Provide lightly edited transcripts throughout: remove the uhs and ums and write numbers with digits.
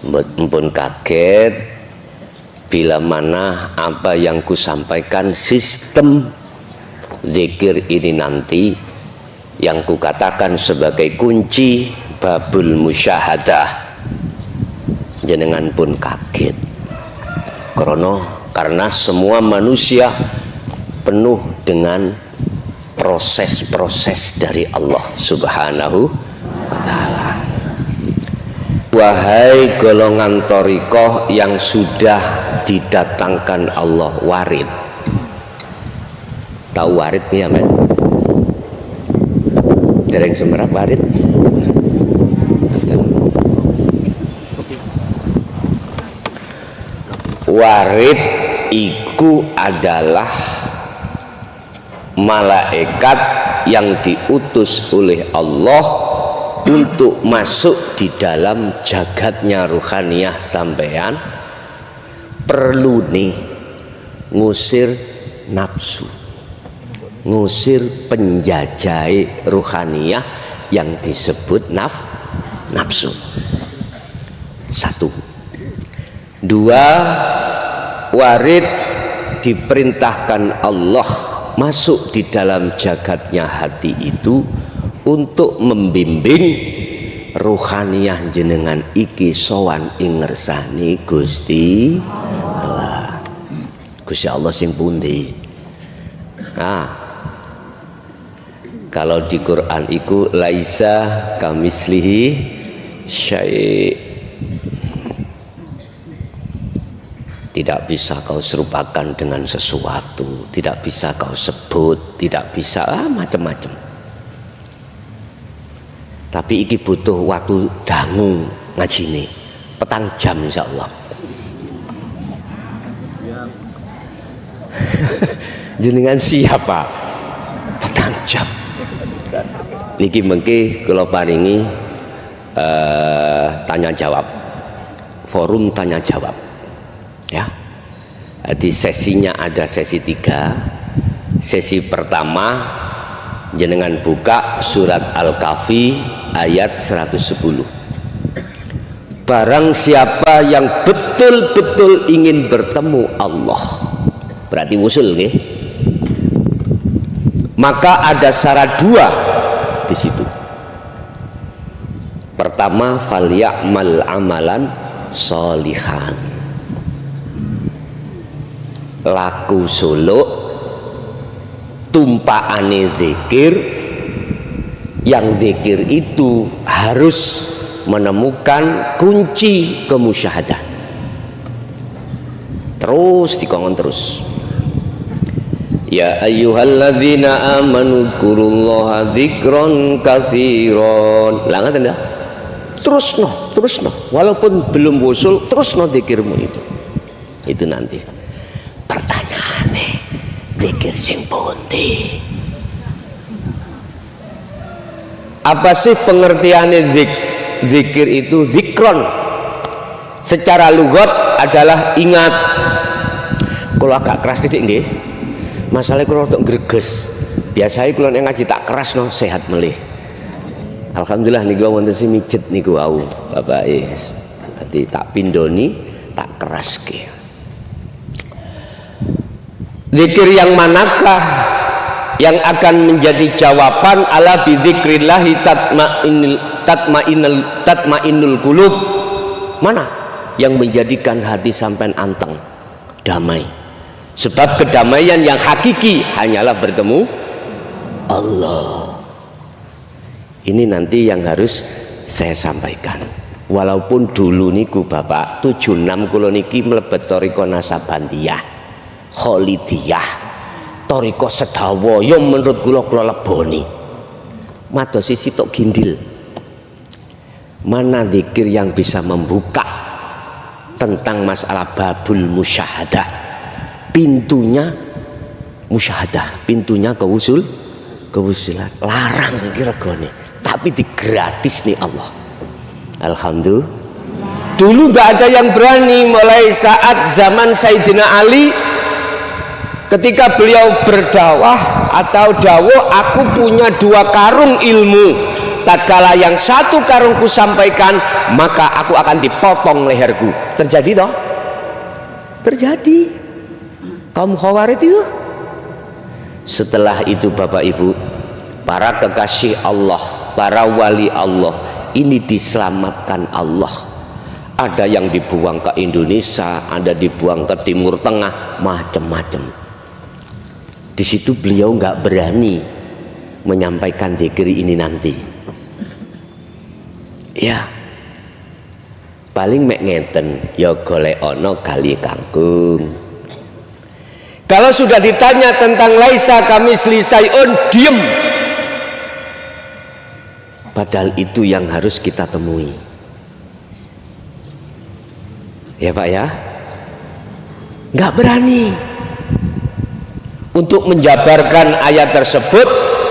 Mpun kaget bila mana apa yang kusampaikan sistem zikir ini nanti yang kukatakan sebagai kunci babul musyahadah. Jenengan pun kaget karena semua manusia penuh dengan proses-proses dari Allah Subhanahu wa ta'ala. Wahai golongan thariqah yang sudah didatangkan Allah warid. Tahu warid nih ya men? Dereng semerap warid. Warid iku adalah malaikat yang diutus oleh Allah untuk masuk di dalam jagatnya ruhaniyah sampean. Perlu nih ngusir nafsu, ngusir penjajah ruhaniyah yang disebut nafsu. Satu. Dua, warid diperintahkan Allah masuk di dalam jagatnya hati itu untuk membimbing ruhaniyah jenengan iki sowan ing ngersani Gusti Allah. Gusti Allah sing pundi? Nah, kalau di Quran iku laisa kamislihi syai'. Tidak bisa kau serupakan dengan sesuatu, tidak bisa kau sebut, tidak bisa macam-macam. Tapi iki butuh waktu dangu ngajine, petang jam insyaallah. Jenengan siapa? Petang jam. Niki mengki kula paringi tanya jawab, forum tanya jawab. Ya, di sesinya ada sesi 3. Sesi pertama jenengan buka surat Al-Kahfi ayat 110. Barang siapa yang betul-betul ingin bertemu Allah, berarti wusul nggih, maka ada syarat 2 di situ. Pertama, falyamal amalan sholihan, laku suluk tumpaane zikir, yang zikir itu harus menemukan kunci kemusyahadah. Terus dikongkon terus, ya ayyuhalladzina amanu dzkurullaha dzikron katsiron. Lah ngaten dah, terusno walaupun belum wusul, terusno zikirmu itu nanti. Pertanyaannya, zikir sing pundi? Apa sih pengertiannya zikir itu? Zikron secara lugat adalah ingat. Kalau agak keras titik nggih, masalahnya kalau untuk greges, biasanya kalau ngaji tak keras no sehat melih. Alhamdulillah niku wonten sing mijet niku wau Bapak berarti tak pindoni tak keras ke. Zikir yang manakah yang akan menjadi jawaban ala bidzikrillahi tatmainnul qulub? Mana yang menjadikan hati sampai anteng, damai? Sebab kedamaian yang hakiki hanyalah bertemu Allah. Ini nanti yang harus saya sampaikan. Walaupun dulu niku Bapak 76 kula niki mlebet thariqah Nasabandiyah, Kholidiyah, thariqah sedawaya menurut kula leboni. Madosi sitok gindil. Mana zikir yang bisa membuka tentang masalah babul musyahadah? Pintunya musyahadah, pintunya kewusulan. Larang iki regane, tapi digratis nih Allah. Alhamdulillah. Dulu nggak ada yang berani, mulai saat zaman Sayyidina Ali, ketika beliau berdakwah atau dawuh, aku punya 2 karung ilmu, tatkala yang satu karungku sampaikan, maka aku akan dipotong leherku. Terjadi toh? Terjadi. Kaum Khawarij itu. Setelah itu Bapak Ibu, para kekasih Allah, para wali Allah ini diselamatkan Allah. Ada yang dibuang ke Indonesia, ada dibuang ke Timur Tengah, macam-macam. Di situ beliau nggak berani menyampaikan zikir ini nanti. Ya, paling mek ngeten, ya golek ono kali kangkung. Kalau sudah ditanya tentang laisa kamisli syai'un, diem. Padahal itu yang harus kita temui. Ya Pak ya, nggak berani untuk menjabarkan ayat tersebut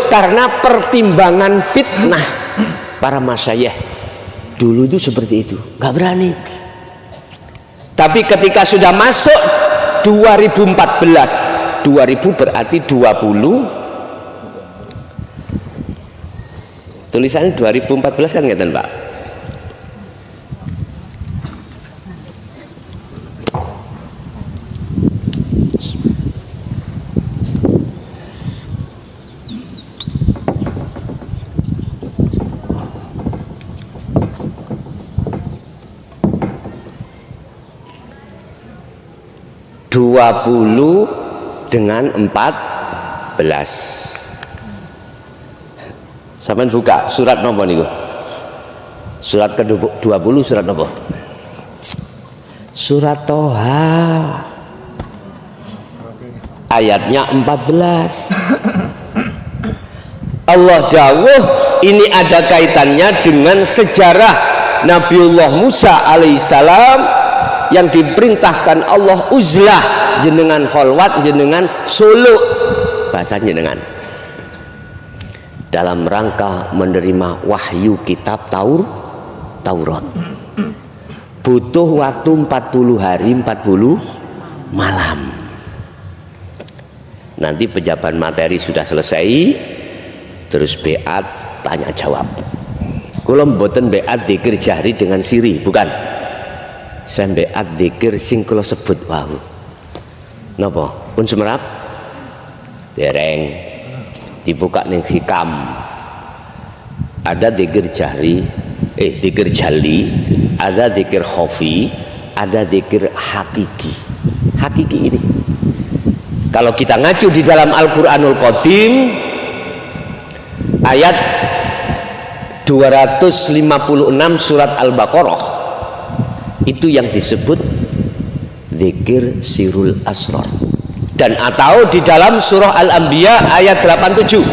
karena pertimbangan fitnah para masyayikh dulu itu seperti itu, nggak berani. Tapi ketika sudah masuk 2014, 2000 berarti 20, tulisannya 2014 kan ngeten Pak. 20 dengan 14. Sampai buka surat nomor niku. Surat ke-20 surat nomor. Surat Toha. Ayatnya 14. Allah dawuh ini ada kaitannya dengan sejarah Nabiullah Musa alaihissalam yang diperintahkan Allah uzlah jenengan kholwat jenengan suluk bahasa jenengan dalam rangka menerima wahyu kitab Taurat. Butuh waktu 40 hari 40 malam. Nanti pejabat materi sudah selesai, terus beat tanya jawab. Kula mboten beat dzikir jahri dengan siri, bukan. Saya beat dzikir sing kula sebut wau. Napa? Pun semerap? Dereng. Dibuka ning hikam. Ada dzikir jahri, dzikir jali, ada dzikir khafi, ada dzikir hakiki. Hakiki ini. Kalau kita ngacu di dalam Al-Qur'anul Qadim ayat 256 surat Al-Baqarah itu yang disebut zikir sirul asrar, dan atau di dalam surah Al-Anbiya ayat 87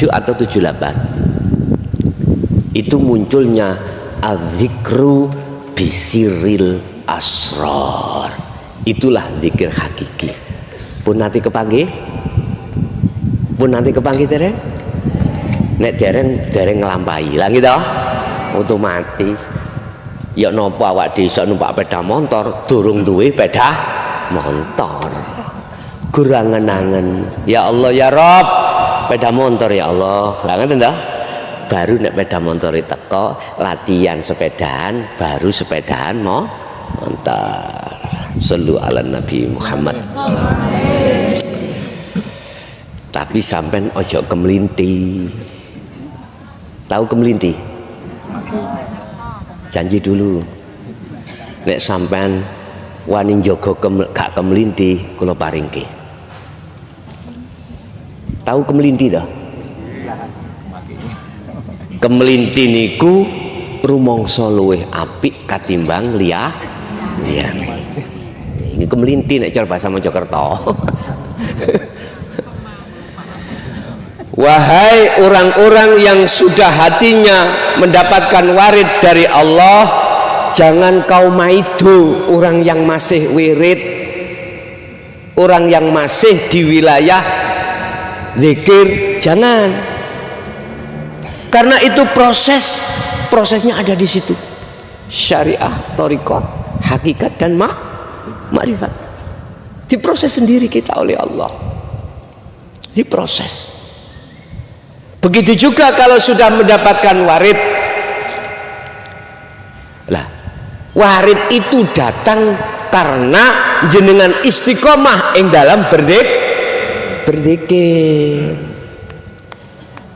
atau 78 itu munculnya az-zikru bisiril asrar. Itulah zikir hakiki. Pun nanti kepanggih dereng nek dereng nglampahi lah gitu otomatis. Ya nopo awak desa numpak sepeda motor durung duwe sepeda motor. Gurangen-angen. Ya Allah ya Rob, sepeda motor ya Allah. Lah ngoten ta? Baru nek sepeda motor teko, latihan sepedaan, baru sepedaan motor. Sallu ala Nabi Muhammad. Tapi sampean ojo kemelinti. Tahu kemelinti? Janji dulu. Nek sampean wani njaga gak kemelinti, kula paringke. Tahu kemelinti ta? Kemelinti niku rumangsa luwih apik katimbang liyane. Ini kemelinti nek cara bahasa Mojokerto. Wahai orang-orang yang sudah hatinya mendapatkan warid dari Allah, jangan kau maido orang yang masih wirid, orang yang masih di wilayah zikir, jangan. Karena itu prosesnya ada di situ. Syariah, thariqah, hakikat dan makrifat. Diproses sendiri kita oleh Allah. Diproses. Begitu juga kalau sudah mendapatkan warid. Lah, warid itu datang karena jenengan istiqomah ing dalam berzikir.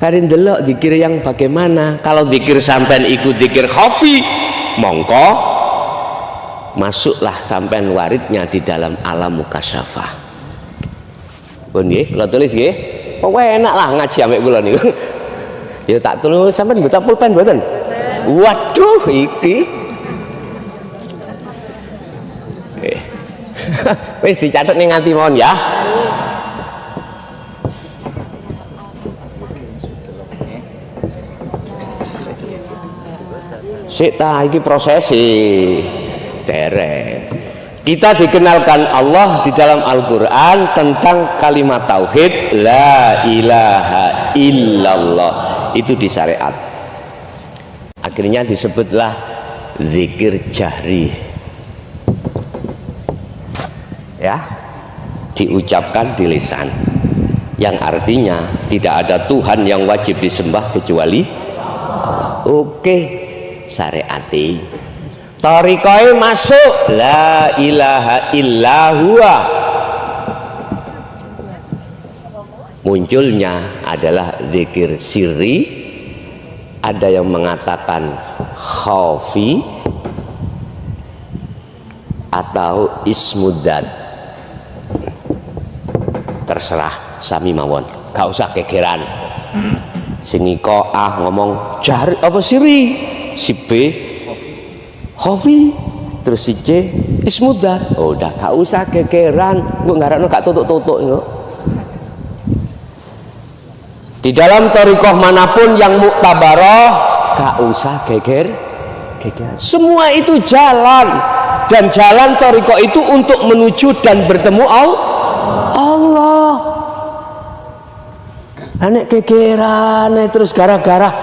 Karin delok zikir yang bagaimana? Kalau zikir sampean ikut zikir khafi, mongko masuklah sampean waridnya di dalam alam mukasyafah. Pun nggih, kula tulis nggih. Kok enak lah ngaji ambek kula niku. Ya tak tulis sampean mboten pulpen mboten? Waduh iki. Wis dicatet ning nganti mawon ya. Sik ta iki prosesi derek. Kita dikenalkan Allah di dalam Al-Qur'an tentang kalimat tauhid la ilaha illallah, itu di syariat. Akhirnya disebutlah zikir jahri. Ya, diucapkan di lisan, yang artinya tidak ada Tuhan yang wajib disembah kecuali Allah. Oke, syariati tariqai masuk la ilaha illallah. Munculnya adalah zikir sirri, ada yang mengatakan khafi atau ismuddad. Terserah sami mawon, gak usah kegeran. Sing ngomong jari apa siri, si B khafi, terus si C ismuddad. Oh, udah gak usah kegeran, mbok ngarakno gak tutuk-tutuk yo. Di dalam thariqah manapun yang muktabarah gak usah gegeran. Semua itu jalan, dan jalan thariqah itu untuk menuju dan bertemu Allah. Anek kegeran terus gara-gara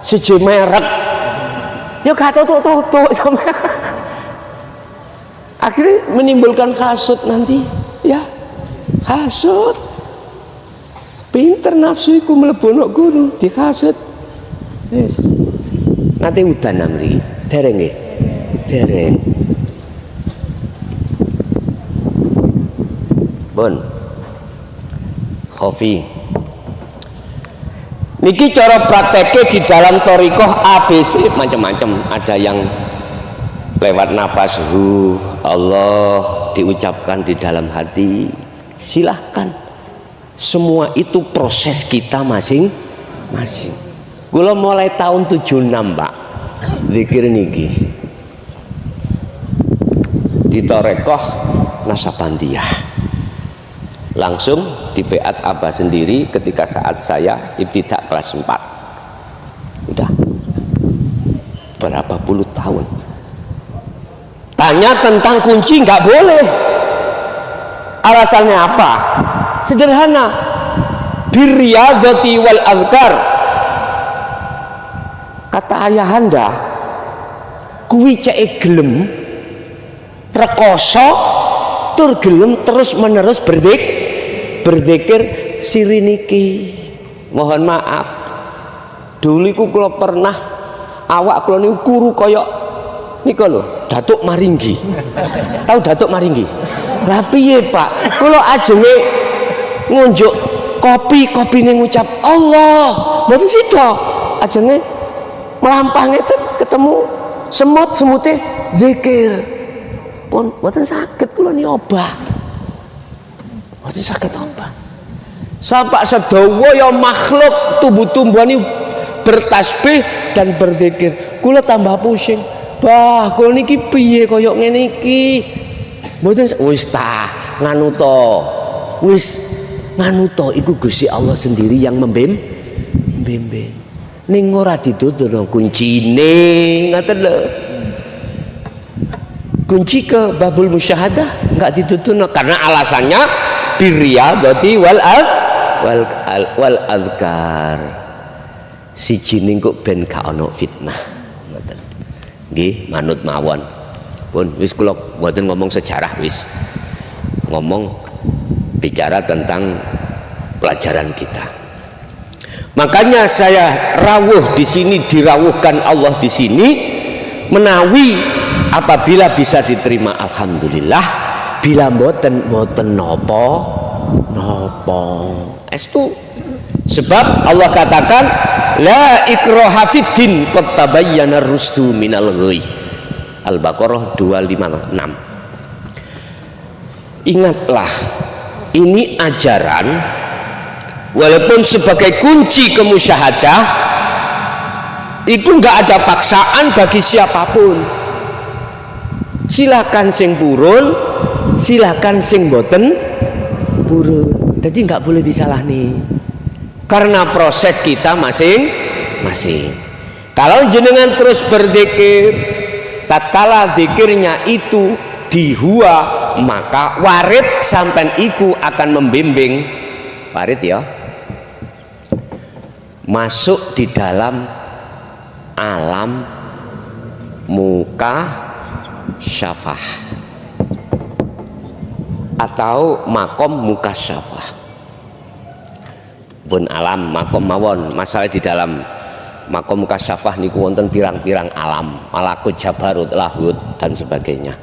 siji merek ya gak tutuk-tutuk sama. Akhirnya menimbulkan hasud nanti ya. Hasud pinter nafsu iku mlebu guru dihasud. Wis nanti udan mriki dereng nggih. Dereng pun khafi niki cara prakteknya di dalam thariqah ABC macam-macam. Ada yang lewat napas Allah diucapkan di dalam hati, silahkan. Semua itu proses kita masing-masing. Kula mulai tahun 76 Pak zikir niki di thariqah Nasabandiyah. Langsung di beat Abah sendiri ketika saat saya ibtidak kelas 4. Udah berapa puluh tahun. Tanya tentang kunci nggak boleh. Alasannya apa? Sederhana. Birriyadati wal azkar. Kata ayahanda, kuwi cek gelem rekoso tur gelem terus menerus berzikir siri niki. Mohon maaf, dulu iku kula pernah awak kula niku kuru koyok nika lho, Datuk Maringgi. Tahu Datuk Maringgi? Lah piye Pak? Kula ajenge ngunjuk kopine ngucap Allah. Mboten sida. Ajenge melampah ngeten ketemu semut-semute zikir. Pun mboten saged kula ni obah. Mboten saged obah. Sampai sedawa ya makhluk tubuh-tumbuhan ini bertasbih dan berzikir. Kula tambah pusing. Bah, kula niki piye kaya ngene iki? Mboten wis ta, nganu to. Wis nganu to iku Gusti Allah sendiri yang membimbing. Ning ora dituturno kuncine, ngoten lho. Kunci ke babul musyahadah enggak dituturno karena alasannya birriyadati wal azkar. Siji ning kok ben gak ana fitnah. Ngoten. Nggih, manut mawon. Pun wis kula mboten ngomong sejarah wis. Ngomong bicara tentang pelajaran kita. Makanya saya rawuh di sini, dirawuhkan Allah di sini, menawi apabila bisa diterima alhamdulillah, bila mboten nopo estu. Sebab Allah katakan la ikraha fiddin qad tabayyana rusdu minal ghayy. Al-Baqarah 256. Ingatlah, ini ajaran walaupun sebagai kunci kemusyahadah itu enggak ada paksaan bagi siapapun. Silakan sing purun, silakan sing boten purun. Jadi enggak boleh disalahni. Karena proses kita masing-masing. Kalau jenengan terus berzikir, tatkala zikirnya itu dihua, maka warid sampai iku akan membimbing warid ya, masuk di dalam alam muka syafah atau makom muka syafah. Pun alam makom mawon, masalah di dalam makom muka syafah niku wonten pirang-pirang alam, malakut, jabarut, lahut dan sebagainya.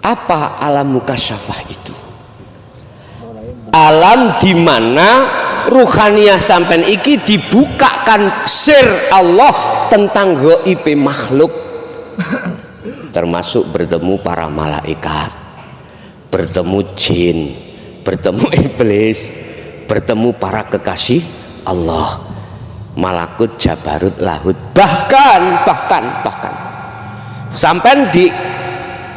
Apa alam mukasyafah itu? Alam di mana ruhaniyah sampean iki dibukakan sir Allah tentang gaib makhluk, termasuk bertemu para malaikat, bertemu jin, bertemu iblis, bertemu para kekasih Allah, malakut, jabarut, lahut, bahkan sampai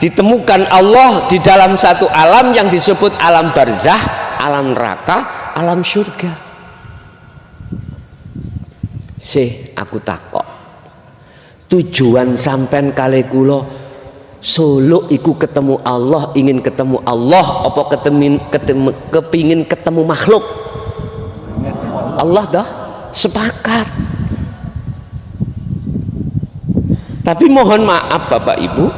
ditemukan Allah di dalam satu alam yang disebut alam barzah, alam neraka, alam surga. Aku takok, tujuan sampean kali kula Solo iku ketemu Allah, ingin ketemu Allah apa kepingin ketemu makhluk? Allah dah sepakat. Tapi mohon maaf Bapak Ibu,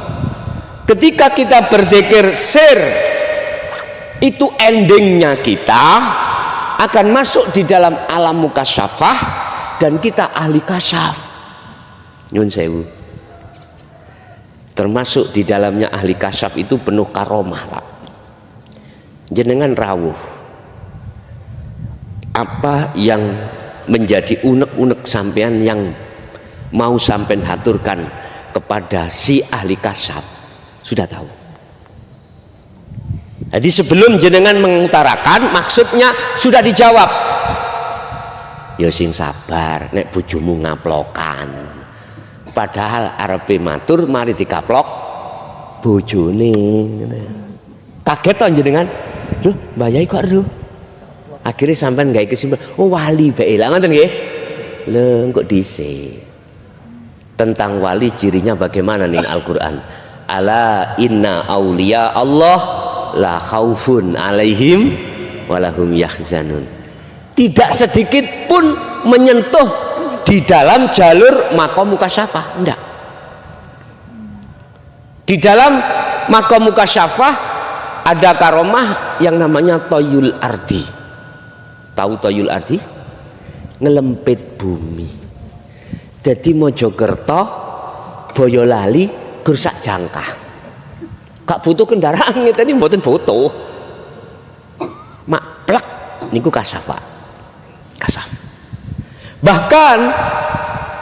ketika kita berzikir sir, itu endingnya kita akan masuk di dalam alam mukasyafah dan kita ahli kasyaf. Nyun sewu. Termasuk di dalamnya ahli kasyaf itu penuh karomah, Pak. Jenengan rawuh. Apa yang menjadi unek-unek sampean yang mau sampean haturkan kepada si ahli kasyaf? Sudah tahu. Jadi sebelum jenengan mengutarakan maksudnya sudah dijawab. Ya sing sabar, nek bojomu ngaplokan. Padahal arepe matur mari dikaplok bojone. Kaget to jenengan? Loh, Mbah Yai kok ero? Akhirnya sampean gawe kesimpulan, oh wali bae. Lah ngoten nggih. Lho kok dhisik. Tentang wali cirinya bagaimana nih Al-Qur'an? Ala inna auliya Allah la khaufun alaihim walahum yahzanun. Tidak sedikit pun menyentuh di dalam jalur makom mukasyafah, enggak. Di dalam makom mukasyafah ada karomah yang namanya toyul ardi. Tahu toyul ardi? Ngelempit bumi. Jadi Mojokerto, Boyolali, Gersak Jangkah. Gak butuh kendaraan, ini mboten butuh. Mak plek niku kasyafah. Kasyaf. Bahkan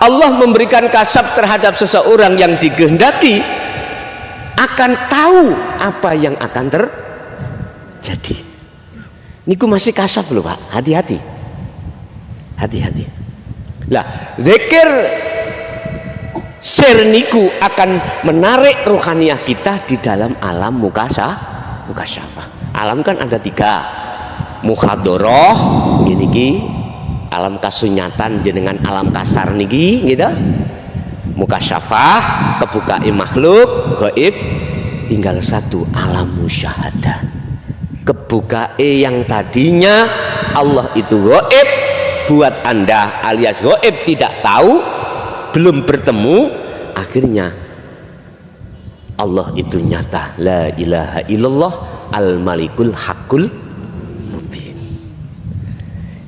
Allah memberikan kasyaf terhadap seseorang yang dikehendaki akan tahu apa yang akan terjadi. Niku masih kasyaf loh Pak, hati-hati. Hati-hati. Lah, zikir sir niku akan menarik ruhaniyah kita di dalam alam mukasyafah. Alam kan ada 3. Mukhadoroh niki, alam kasunyatan jenengan alam kasar niki gitu. Mukasyafah kebukai makhluk gaib, tinggal 1 alam musyahadah. Kebukai yang tadinya Allah itu gaib buat Anda alias gaib tidak tahu, belum bertemu, akhirnya Allah itu nyata, la ilaha illallah al-malikul hakul mubin.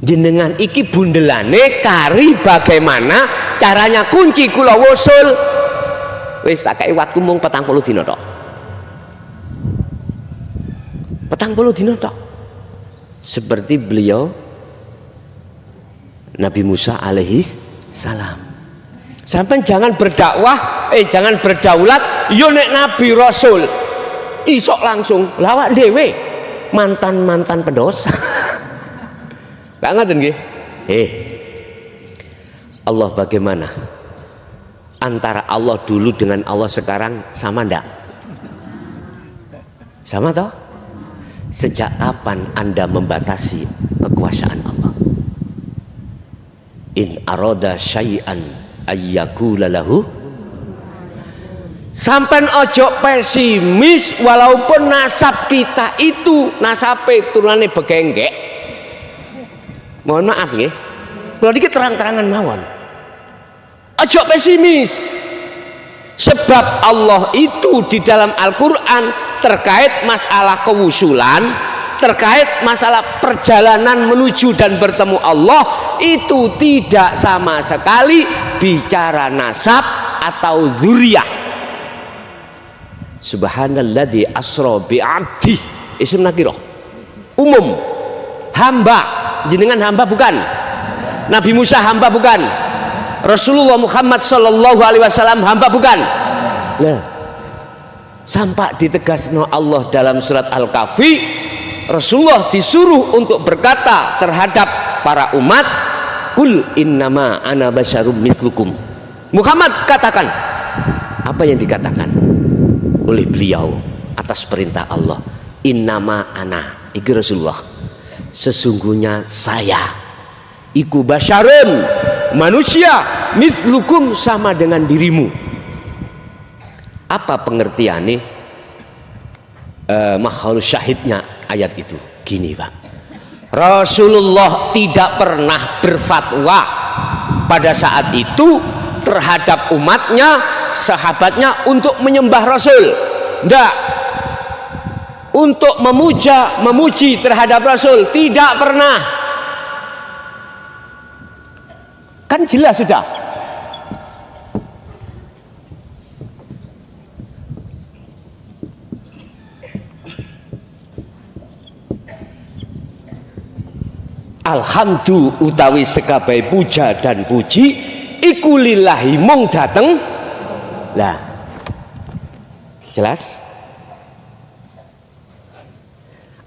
Jenengan iki bundelane kari bagaimana caranya kunci kula wusul. Wis tak kei waktu mung 40 dina tok. 40 dina tok. Seperti beliau Nabi Musa alaihi salam. Sampai jangan berdakwah, jangan berdaulat, yo nek Nabi Rasul isok langsung lawak dewe mantan pendosa. Gak ngaten nggih? Allah bagaimana? Antara Allah dulu dengan Allah sekarang sama ndak? Sama toh? Sejak kapan Anda membatasi kekuasaan Allah? In arada syai'an ayyakula lahu. Sampai ojo pesimis, walaupun nasab kita itu nasabe turunane begenggek. Mohon maaf nggih. Kalau dikit terang-terangan mawon. Ojo pesimis. Sebab Allah itu di dalam Al-Qur'an terkait masalah kewusulan, terkait masalah perjalanan menuju dan bertemu Allah itu tidak sama sekali bicara nasab atau dzurriyyah. Subhanalladzi asra bi'abdi, isim nakirah umum, hamba. Jenengan hamba bukan? Nabi Musa hamba bukan? Rasulullah Muhammad sallallahu alaihi wasallam hamba bukan? Nah, sampai ditegasno Allah dalam surat Al-Kahfi, Rasulullah disuruh untuk berkata terhadap para umat, kul innama ana basyarum mithlukum. Muhammad katakan apa yang dikatakan oleh beliau atas perintah Allah, innama ana, iki Rasulullah, sesungguhnya saya iku basyarun, manusia, mithlukum, sama dengan dirimu. Apa pengertiannya? Mahal syahidnya ayat itu gini Pak, Rasulullah tidak pernah berfatwa pada saat itu terhadap umatnya, sahabatnya untuk menyembah Rasul, enggak, untuk memuji terhadap Rasul, tidak pernah. Kan jelas sudah. Alhamdulillah utawi sekabai puja dan puji iku lillahi mung dateng lah. Jelas?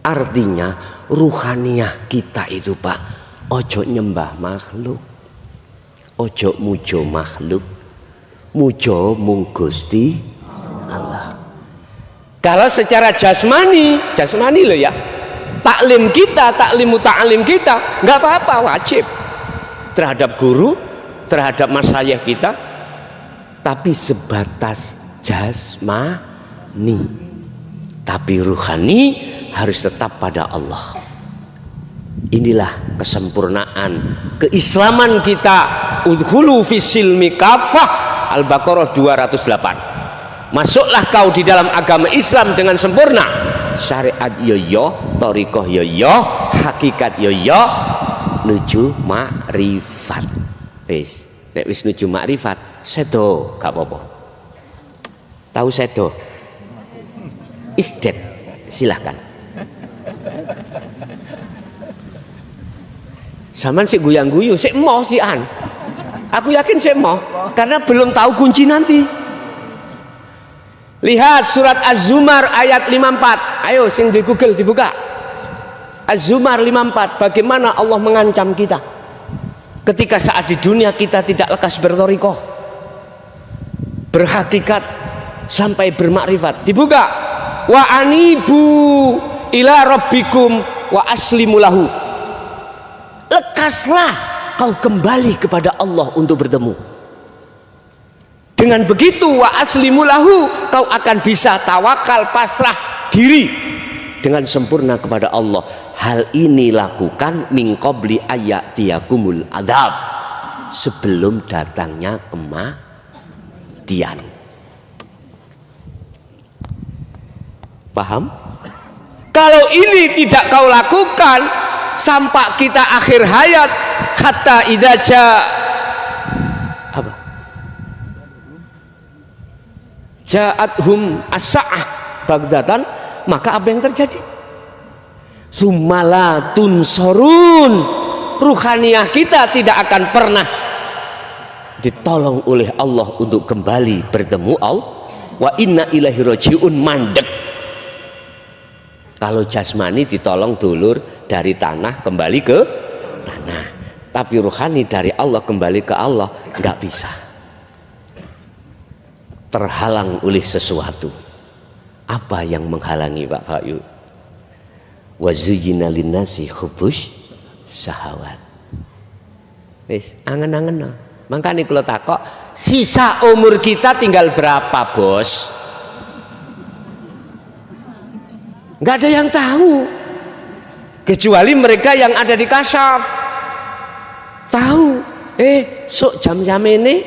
Artinya ruhaniyah kita itu Pak, ojo nyembah makhluk, ojo mujo makhluk, mujo mung Gusti Allah. Kalau secara jasmani loh ya, taklim kita, taklimu ta'lim kita nggak apa-apa, wajib terhadap guru, terhadap masyayikh kita, tapi sebatas jasmani. Tapi ruhani harus tetap pada Allah. Inilah kesempurnaan keislaman kita. Udkhulu fisilmi kafah, Al-Baqarah 208. Masuklah kau di dalam agama Islam dengan sempurna. Syariat yoyo, thariqah yoyo, hakikat yoyo, nuju makrifat. Wis, nek wis nuju makrifat, sedo gak apa-apa. Tahu sedo? Isdet, silahkan. Zaman sik guyang-guyu, sik mau sih an. Aku yakin sik mau, karena belum tahu kunci nanti. Lihat surat Az-Zumar ayat 54. Ayo sing di Google dibuka. Az-Zumar 54. Bagaimana Allah mengancam kita ketika saat di dunia kita tidak lekas berthariqah, berhakikat sampai bermakrifat. Dibuka. Wa anibu ila rabbikum wa aslimu lahu. Lekaslah kau kembali kepada Allah untuk bertemu. Dengan begitu wa aslimu lahu, kau akan bisa tawakal, pasrah diri dengan sempurna kepada Allah. Hal ini lakukan min qabli ayatiyakumul adzab, sebelum datangnya kematian. Paham? Kalau ini tidak kau lakukan sampai kita akhir hayat, hatta idza apa? Ja'athum as-sa'ah bagdatan, maka apa yang terjadi? Sumalatun sorun, ruhaniyah kita tidak akan pernah ditolong oleh Allah untuk kembali bertemu Allah. Wa inna ilaihi rajiun mandek. Kalau jasmani ditolong dulur dari tanah kembali ke tanah, tapi ruhani dari Allah kembali ke Allah nggak bisa, terhalang oleh sesuatu. Apa yang menghalangi Pak Fa'yu? Wa zuyyina linnasi hubbus syahawat. Wis angen-angen. Makanya kalau takok, sisa umur kita tinggal berapa, Bos? Nggak ada yang tahu, kecuali mereka yang ada di kasyaf tahu. Sok jam-jam ini,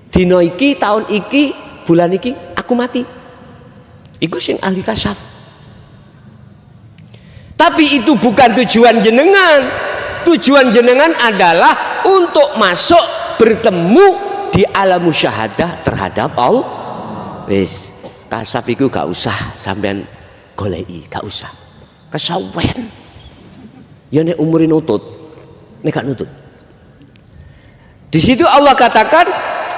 dino iki, tahun iki, bulan iki, aku mati. Iku sing ahli kasyaf. Tapi itu bukan tujuan jenengan. Tujuan jenengan adalah untuk masuk bertemu di alam musyahadah terhadap Allah. Wis, kasyaf iku gak usah sampean goleki, gak usah. Kesawen. Ya nek umure nutut, nek gak nutut. Di situ Allah katakan,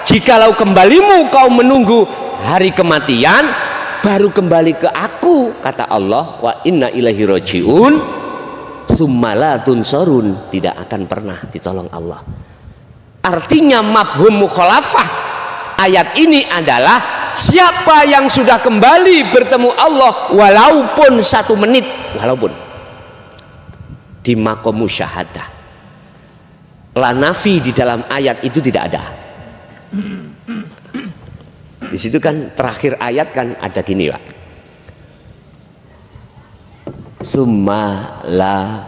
jikalau kembalimu kau menunggu hari kematian, baru kembali ke aku, kata Allah, wa inna ilaihi rajiun, summalatun sorun, tidak akan pernah ditolong Allah. Artinya mafhum mukhalafah ayat ini adalah siapa yang sudah kembali bertemu Allah walaupun 1 menit, walaupun di makom musyahadah, la nafi di dalam ayat itu tidak ada. Di situ kan terakhir ayat kan ada gini, Pak. Summa la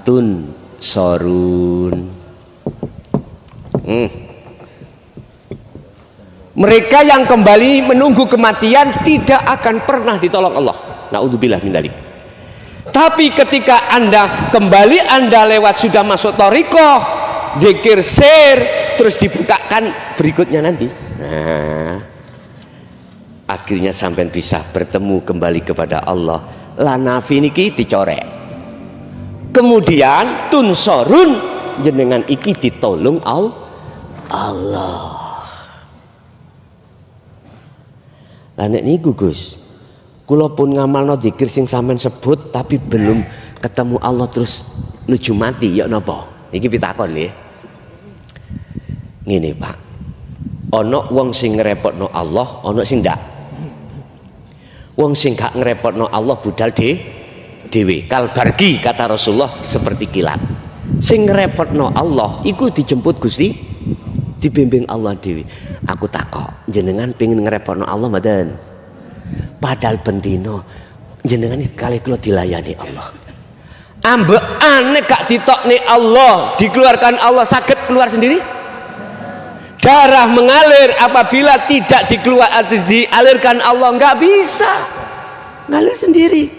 tun sorun. Mereka yang kembali menunggu kematian tidak akan pernah ditolong Allah. Naudzubillah min dzalik. Tapi ketika Anda kembali, Anda lewat sudah masuk thariqah, zikir sir, terus dibukakan berikutnya nanti. Nah, akhirnya sampai bisa bertemu kembali kepada Allah. La nafi niki dicorek. Kemudian tunsorun, jenengan iki ditolong Allah. Lah nek niku Gus, kula pun ngamalno zikir sing sampean sebut tapi belum ketemu Allah terus nuju mati, ya napa? Iki pitakon nggih. Ngene, Pak. Ana wong sing ngrepotno Allah, ana sing ndak. Wong sing gak ngrepotno Allah budal dhewe. Kalbargi kata Rasulullah seperti kilat. Sing ngrepotno Allah iku dijemput Gusti, dibimbing Allah dhewe. Aku takok, jenengan pengen ngrepotno Allah mboten? Padahal bendino jenengan kali kula dilayani Allah. Ambekane gak ditokne Allah, dikeluarkan Allah saged keluar sendiri? Darah mengalir apabila tidak dialirkan Allah, nggak bisa ngalir sendiri.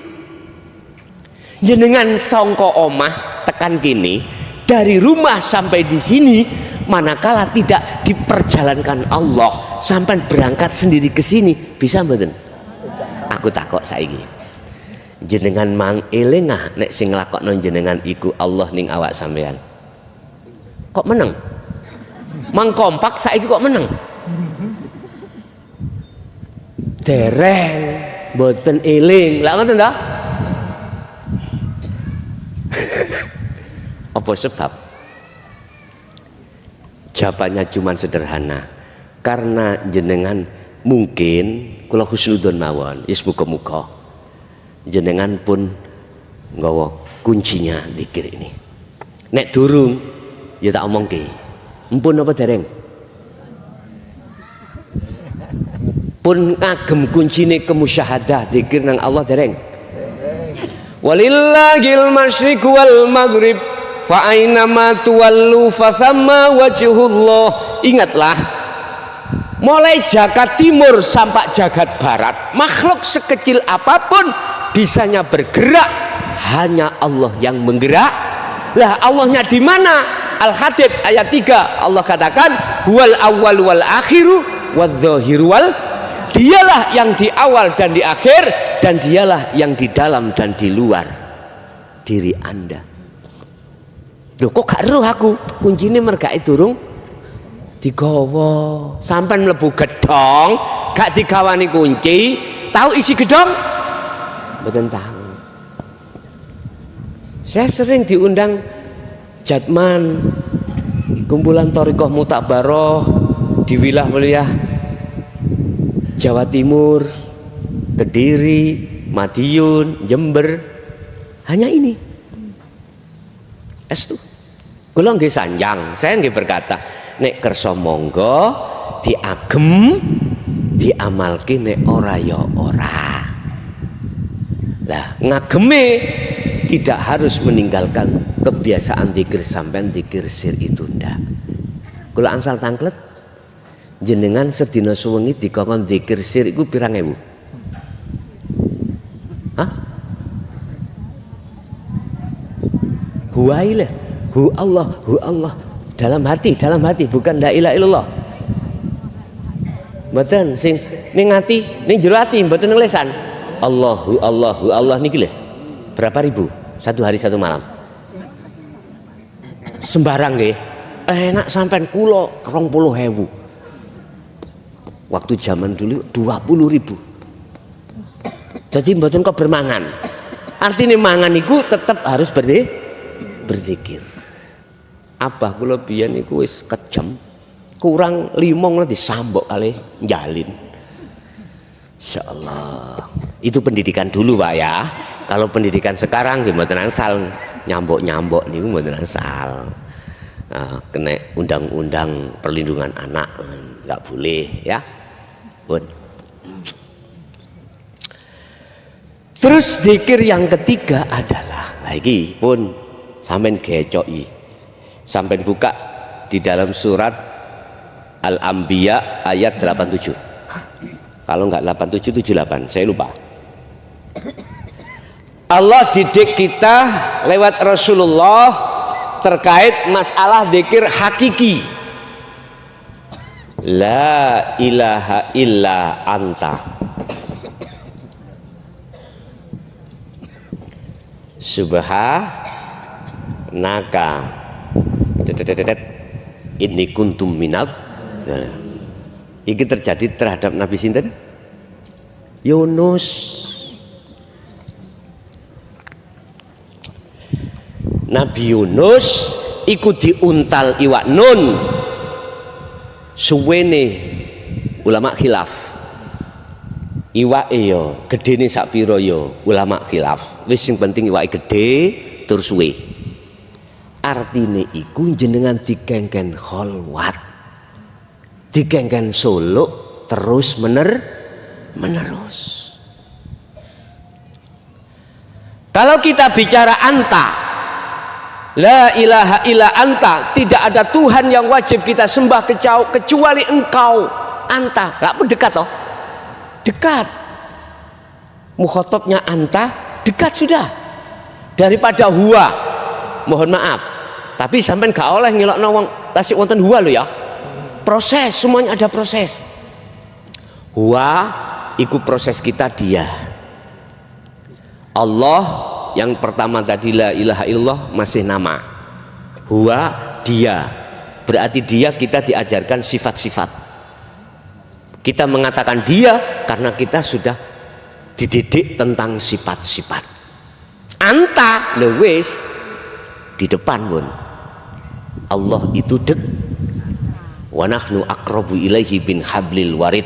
Jenengan songko omah tekan kini dari rumah sampai di sini, manakala tidak diperjalankan Allah sampai berangkat sendiri ke sini, bisa mboten? Aku takok saiki, jenengan mang elengah nek sing nglakokno jenengan iku Allah ning awak sampean, kok meneng? Mang kompak saiki kok meneng? Dereng mboten eling. Lah ngoten ta? Apa sebab? Jawabannya cuma sederhana. Karena jenengan mungkin kula husnudzon mawon, yes muga-muga jenengan pun nggawa kuncinya zikir ini. Nek durung ya tak omongke. Mpun apa dereng? Pun ngagem kuncine kemusyahadah zikir nang Allah dereng? Walillahil masyriq wal maghrib fa aina ma tuwallu fa thamma wajhullah. Ingatlah mulai jagat timur sampai jagat barat, makhluk sekecil apapun bisanya bergerak, hanya Allah yang menggerak. Lah Allahnya di mana? Al-Hadid ayat 3 Allah katakan huwal awwal wal akhiru wadz-dzahiru wal, dialah yang di awal dan di akhir, dan dialah yang di dalam dan di luar diri Anda. Loh kok gak roh aku kuncine mergae durung digawa, sampai mlebu gedong gak digawani kunci, tahu isi gedong? Mboten tahu. Saya sering diundang Jatman, kumpulan Thariqah Mutakbaroh di wilayah Jawa Timur, Kediri, Madiun, Jember, hanya ini. Estu. Kula nggih sanjang, saya nggih berkata, nek kersa monggo diagem, diamalke, nek ora ya ora. Lah ngageme tidak harus meninggalkan kebiasaan zikir sampean zikir sir itu ndak. Kula angsal tangklet jenengan sedina suwengi dikongkon zikir sir iku pirang ewu? Hah? Huwailah, hu Allah dalam hati bukan la ilaha illallah. Mboten sing ning ati, ning jero ati mboten ning lesan. Allah niki lho. Berapa ribu? Satu hari satu malam. Sembarang nggih. Enak sampean kula 20.000. Waktu zaman dulu 20.000. Jadi mboten kok bermangan. Artinya mangan iku tetap harus berzikir. Apa kula biyen iku wis kejam. Kurang 5 nanti disambok kali njalin. Insyaallah. Itu pendidikan dulu Pak ya. Kalau pendidikan sekarang mboten asal nyambok-nyambok niku mboten asal. Kena undang-undang perlindungan anak nggak boleh ya. Pun. Terus zikir yang ketiga adalah lagi pun sampean gecoki. Sampean buka di dalam surat Al-Anbiya ayat 87. Kalau enggak 87 78, saya lupa. Allah didik kita lewat Rasulullah terkait masalah zikir hakiki. La ilaha illa anta subhanaka inni kuntum minal. Ini terjadi terhadap Nabi sinten? Yunus. Nabi Yunus iku diuntal iwak nun. Suwene ulama khilaf. Iwake yo gedene sak pira yo ulama khilaf. Wis sing penting iwake gedhe tur suwe. Artine iku jenengan dikengken kholwat. Dikengken suluk terus menerus. Kalau kita bicara anta, la ilaha illa anta, tidak ada Tuhan yang wajib kita sembah kecuali engkau. Anta, gak pun dekat toh? Dekat. Mukhotabnya anta, dekat sudah. Daripada huwa, mohon maaf. Tapi sampean gak oleh ngelokno wong tasik wonten huwa lho ya. Proses, semuanya ada proses. Huwa iku proses kita dia. Allah yang pertama tadi la ilaha illallah masih nama. Huwa dia. Berarti dia kita diajarkan sifat-sifat. Kita mengatakan dia karena kita sudah dididik tentang sifat-sifat. Anta lewis di depan pun. Allah itu wa nahnu aqrabu ilaihi bin hablil warid.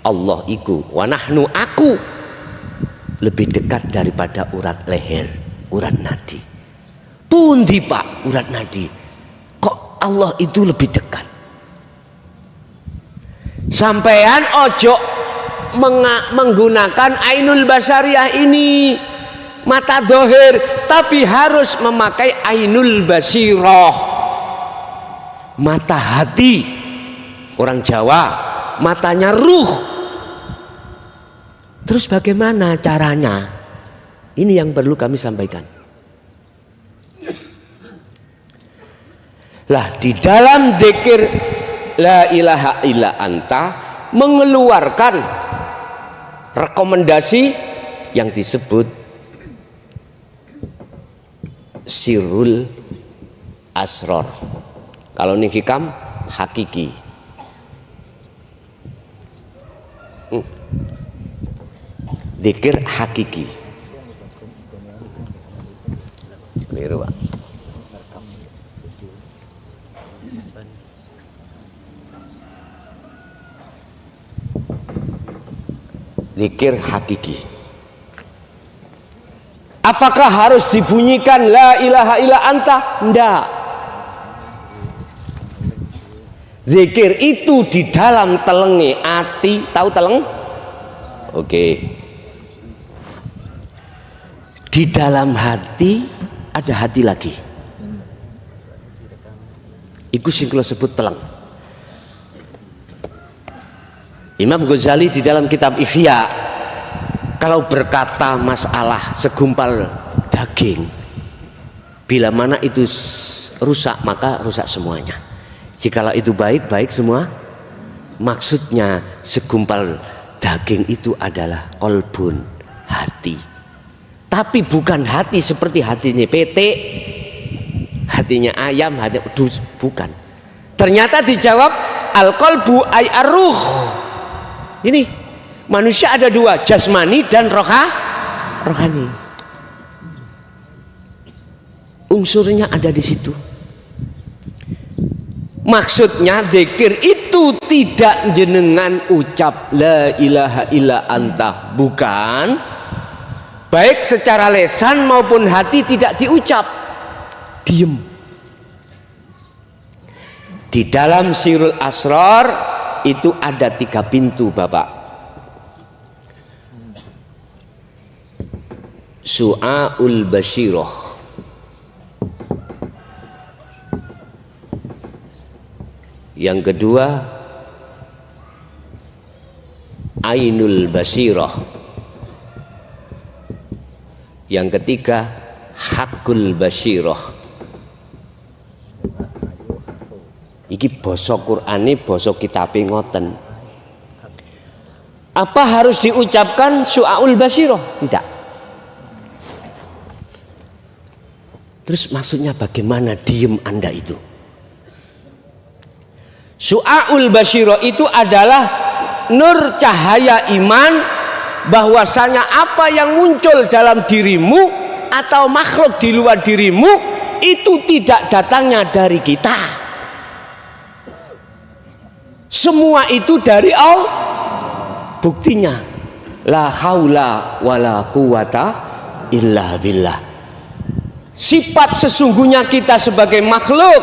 Allah iku wa nahnu aku lebih dekat daripada urat leher, urat nadi. Pundi Pak urat nadi? Kok Allah itu lebih dekat? Sampean ojo menggunakan ainul basariyah ini, mata dohir, tapi harus memakai ainul basirah, mata hati. orang Jawa matanya ruh. Terus bagaimana caranya? Ini yang perlu kami sampaikan. Lah di dalam zikir la ilaha illa anta mengeluarkan rekomendasi yang disebut sirrul asror. Kalau ini hikam hakiki. Zikir hakiki. Keliru, Pak. Zikir hakiki. Apakah harus dibunyikan la ilaha illa anta? Enggak. Zikir itu di dalam telenge ati, tahu teleng? Oke. Di dalam hati ada hati lagi. Iku sing kula sebut teleng. Imam Ghazali di dalam kitab Ihya kalau berkata masalah segumpal daging, bila mana itu rusak maka rusak semuanya. Jikalau itu baik, baik semua. Maksudnya segumpal daging itu adalah kolbun, hati. Tapi bukan hati seperti hatinya PT, hatinya ayam, hati bukan. Ternyata dijawab al-qalbu ay ar-ruh. Ini manusia ada dua, jasmani dan rohani. Unsurnya ada di situ. Maksudnya zikir itu tidak jenengan ucap la ilaha illa anta, bukan. Baik secara lesan maupun hati tidak diucap, diem. Di dalam sirrul asrar itu ada 3 pintu, Bapak. Su'aul basyirah, yang kedua ainul basyirah, yang ketiga hakul basyirah. Iki basa Qur'ane, basa kitabe ngoten. Apa harus diucapkan su'aul basyirah? Tidak. Terus maksudnya bagaimana diem Anda itu? Su'aul basyirah itu adalah nur cahaya iman, bahwasanya apa yang muncul dalam dirimu atau makhluk di luar dirimu itu tidak datangnya dari kita. Semua itu dari Allah. Buktinya la haula wala quwata illa billah. Sifat sesungguhnya kita sebagai makhluk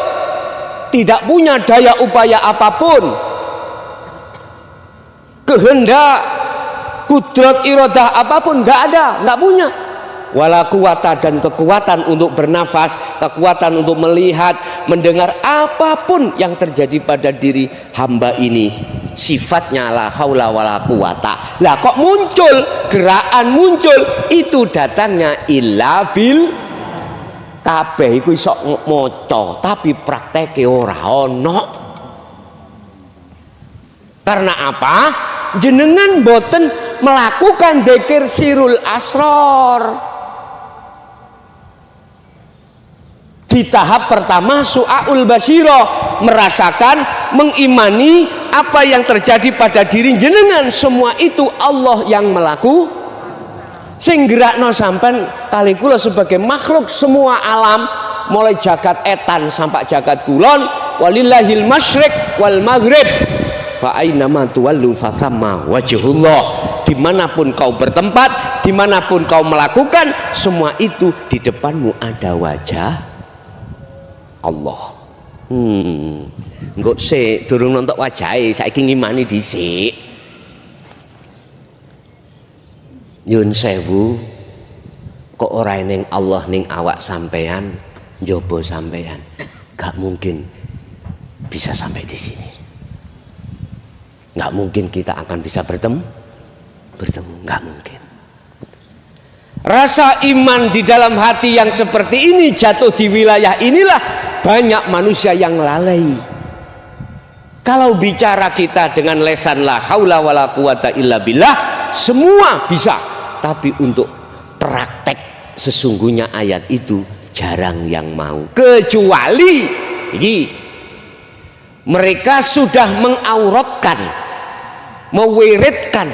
tidak punya daya upaya apapun, kehendak, kudrat, iradah apapun nggak ada, nggak punya. Wala quwata, dan kekuatan untuk bernafas, kekuatan untuk melihat, mendengar, apapun yang terjadi pada diri hamba ini sifatnya la haula wala quwata. Lah kok muncul gerakan, muncul itu datangnya illa bil. Kabeh iku iso maca tapi prakteke ora ono. Karena apa? Jenengan boten melakukan dzikir sirrul asrar. Di tahap pertama su'aul basyirah, merasakan, mengimani apa yang terjadi pada diri jenengan, semua itu Allah yang melakukan. Sing gerakno sampean kali kula sebagai makhluk semua alam, mulai jagat etan sampai jagat kulon, walillahil masyriq wal maghrib, fa ainama tuwallu fa thamma wajhullah. Dimanapun kau bertempat, dimanapun kau melakukan, semua itu di depanmu ada wajah Allah. Engko sik durung nonton wajahe, saiki ngimani dhisik. Nyun sewu, kok ora ning Allah ning awak sampean, njaba sampean, gak mungkin bisa sampai di sini. nggak mungkin kita akan bisa bertemu, nggak mungkin. Rasa iman di dalam hati yang seperti ini jatuh di wilayah inilah banyak manusia yang lalai. Kalau bicara kita dengan lesan la haula wala quwata illa billah, semua bisa, tapi untuk praktek sesungguhnya ayat itu jarang yang mau, kecuali ini mereka sudah mengauratkan, mewiridkan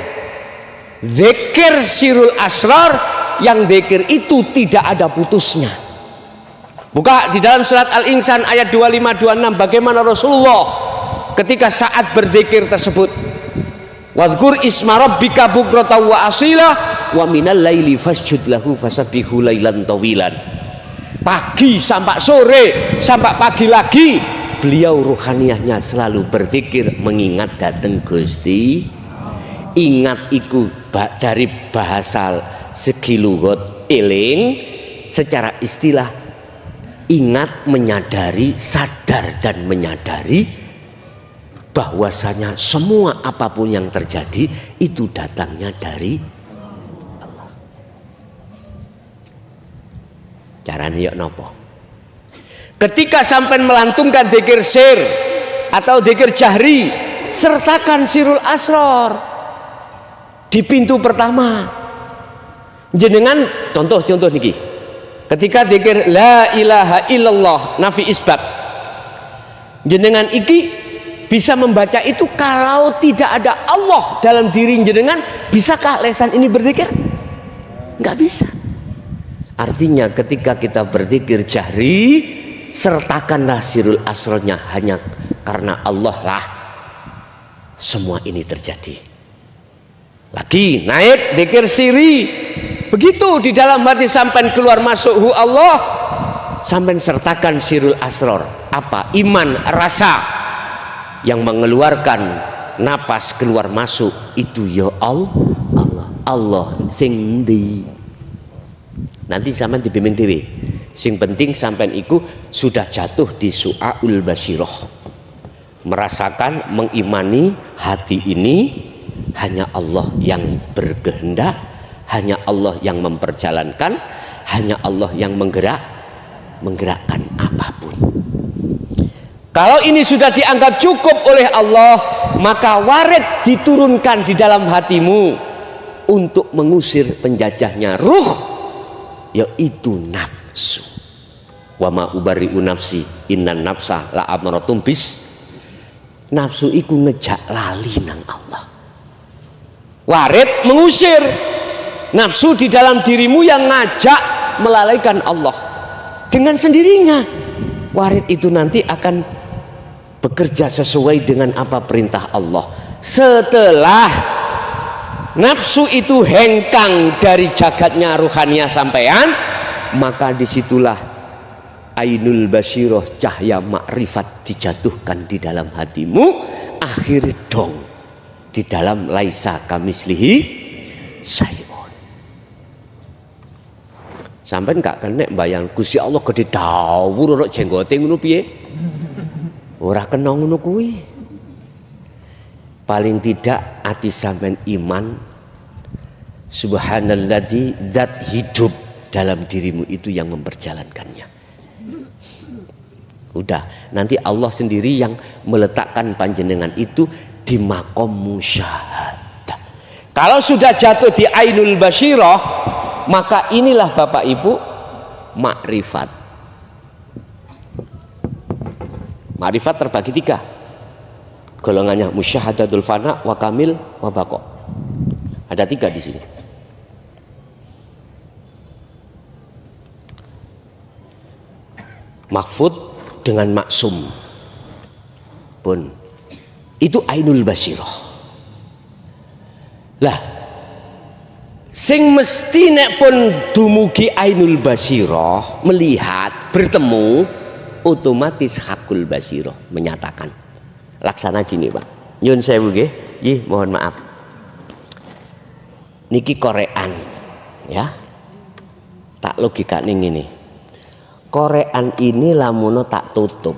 zikir sirul asrar, yang zikir itu tidak ada putusnya. Buka di dalam surat Al-Insan ayat 25-26 bagaimana Rasulullah ketika saat berzikir tersebut, wadhkur isma rabbika bukratan wa asila wa minal laili fasjud lahu fasabbihu lailan tawilan. Pagi sampai sore sampai pagi lagi beliau ruhaniyahnya selalu berzikir mengingat dateng Gusti. Ingat iku dari bahasa segi lugat eling, secara istilah ingat, menyadari, sadar dan menyadari bahwasanya semua apapun yang terjadi itu datangnya dari Allah. Caranya ya nopo? Ketika sampai melantungkan dzikir sir atau dzikir jahri, sertakan sirul asrar di pintu pertama. Jenengan contoh niki. Ketika dzikir la ilaha illallah nafi isbat, jenengan iki bisa membaca itu kalau tidak ada Allah dalam diri jenengan, bisakah lesan ini berzikir? Nggak bisa. Artinya ketika kita berzikir jahri, sertakanlah sirul asrarnya, hanya karena Allah lah semua ini terjadi. Lagi naik dzikir siri, begitu di dalam hati sampai keluar masuk hu Allah, sampai sertakan sirul asrar. Apa? Iman, rasa yang mengeluarkan napas keluar masuk itu ya Allah sing ndi. Nanti sampean dibimbing dhewe. Sing penting sampean iku sudah jatuh di su'aul basyirah, merasakan, mengimani hati ini hanya Allah yang berkehendak, hanya Allah yang memperjalankan, hanya Allah yang menggerakkan apapun. Kalau ini sudah dianggap cukup oleh Allah, maka warid diturunkan di dalam hatimu untuk mengusir penjajahnya ruh, yaitu nafsu. Wa ma ubari'u nafsi innan nafsa la amaratum bis. Nafsu iku ngejak lali nang Allah. Warid mengusir nafsu di dalam dirimu yang ngajak melalaikan Allah. Dengan sendirinya warid itu nanti akan bekerja sesuai dengan apa perintah Allah. Setelah nafsu itu hengkang dari jagatnya ruhaniyah sampean, maka disitulah ainul basyirah, cahaya makrifat dijatuhkan di dalam hatimu. Akhir dong di dalam laisa kamislihi syai'un. Sampeyan gak kena bayang Gusti Allah gede dawuh ora jenggote ngono piye? Ora kena ngono kuwi. Paling tidak ati sampean iman, subhanalladzi zat hidup dalam dirimu itu yang memperjalankannya. Udah, nanti Allah sendiri yang meletakkan panjenengan itu di makom musyahadah. Kalau sudah jatuh di ainul basyirah, maka inilah Bapak Ibu makrifat. Makrifat terbagi 3. Golongannya musyahadatul fana, wa kamil, wa baqa. Ada 3 di sini. Mahfud dengan maksum pun itu ainul basyirah. Lah sing mesti nek pun dumugi ainul basyirah, melihat, bertemu, otomatis hakul basyirah, menyatakan. Laksana gini Pak, nyun sewu nggih, nggih mohon maaf. Niki korean ya. Tak logikane ngene. Korean ini lamuno tak tutup.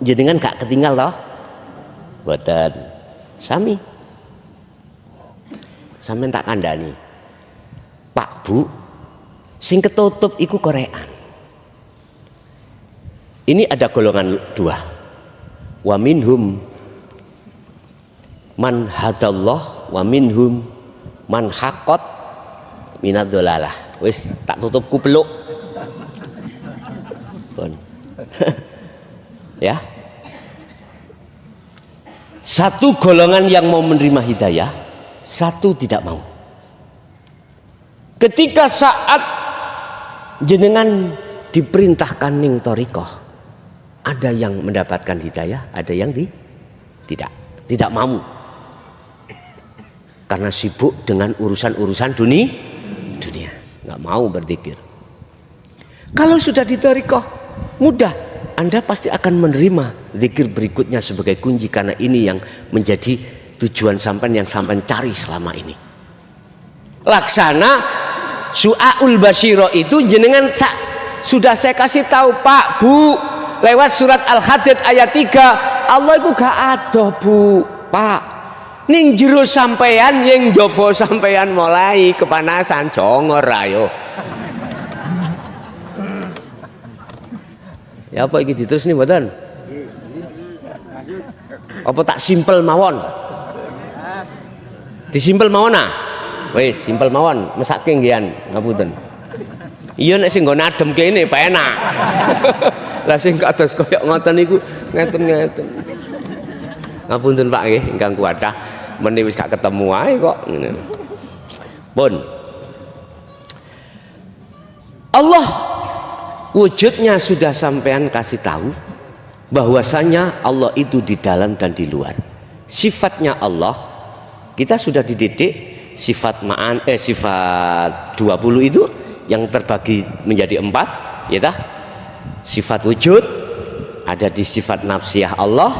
Jenengan gak ketinggal toh? Boten. Sami. Sampeyan tak kandhani. Pak Bu, sing ketutup iku korean. Ini ada golongan dua. Wa minhum man hadallah wa minhum man haqqat minadz-dhalalah. Wis tak tutup kupeluk. Pun. Ya. Satu golongan yang mau menerima hidayah, satu tidak mau. Ketika saat jenengan diperintahkan ning thariqah, ada yang mendapatkan hidayah, ada yang tidak mau. Karena sibuk dengan urusan-urusan dunia, nggak mau berzikir. Kalau sudah di thariqah, mudah, Anda pasti akan menerima zikir berikutnya sebagai kunci, karena ini yang menjadi tujuan sampean yang sampean cari selama ini. Laksana Su'aul Basyirah itu jenengan sudah saya kasih tahu Pak Bu lewat surat Al-Hadid ayat 3, Allah itu gak ada Bu Pak, ning jero sampean yang jobo sampean mulai kepanasan jongor ayo. Ya apa iki diterus nih mboten? Apa tak simpel mawon? Disimpel mawon ah. Wis simpel mawon, mesake nggih ngapunten. Iya nek sing nggon adem kene penak. Lah sing kados koyo ngoten niku ngeten-ngeten. Ngapunten Pak nggih ingkang kuwadah, meni wis gak ketemu ae kok ngene. Pun. Allah wujudnya sudah sampean kasih tahu bahwasanya Allah itu di dalam dan di luar. Sifatnya Allah kita sudah dididik. Sifat sifat 20 itu yang terbagi menjadi 4, ya tah? Sifat wujud ada di sifat nafsiyah Allah,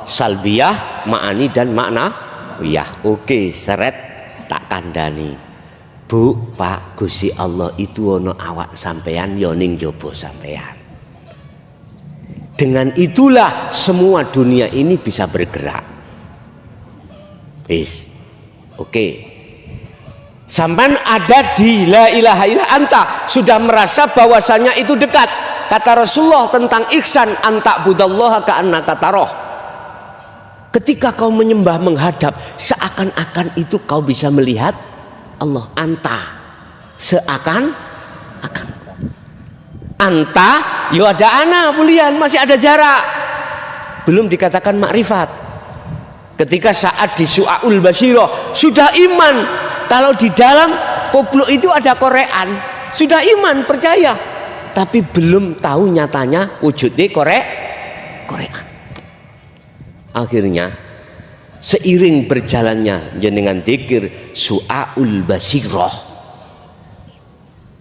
salbiyah, ma'ani dan maknawiyah. Oke, seret tak kandani. Bu, Pak, Gusti Allah itu ono awak sampean yo ning jaba sampean. Dengan itulah semua dunia ini bisa bergerak. Wis. Oke. Sampai ada di la ilaha illa anta, sudah merasa bahwasanya itu dekat. Kata Rasulullah tentang ihsan, anta budallaha ka'annaka taroh. Ketika kau menyembah menghadap, seakan-akan itu kau bisa melihat Allah. Anta seakan-akan. Anta yo ada ana bulian, masih ada jarak, belum dikatakan makrifat. Ketika saat di Su'aul Basyirah sudah iman kalau di dalam goblok itu ada korean, sudah iman percaya, tapi belum tahu nyatanya wujudnya korean. Akhirnya seiring berjalannya jenengan dzikir Su'aul Basyirah,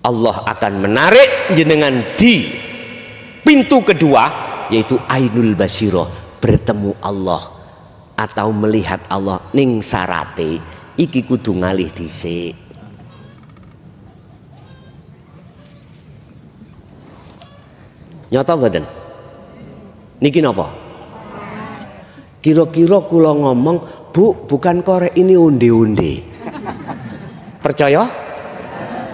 Allah akan menarik jenengan di pintu kedua, yaitu Ainul Basyirah, bertemu Allah atau melihat Allah ning sarate. Iki kudu ngalih dhisik. Nyata mboten? Niki napa? Kira-kira kula ngomong, Bu, bukan korek ini onde-onde. Percaya?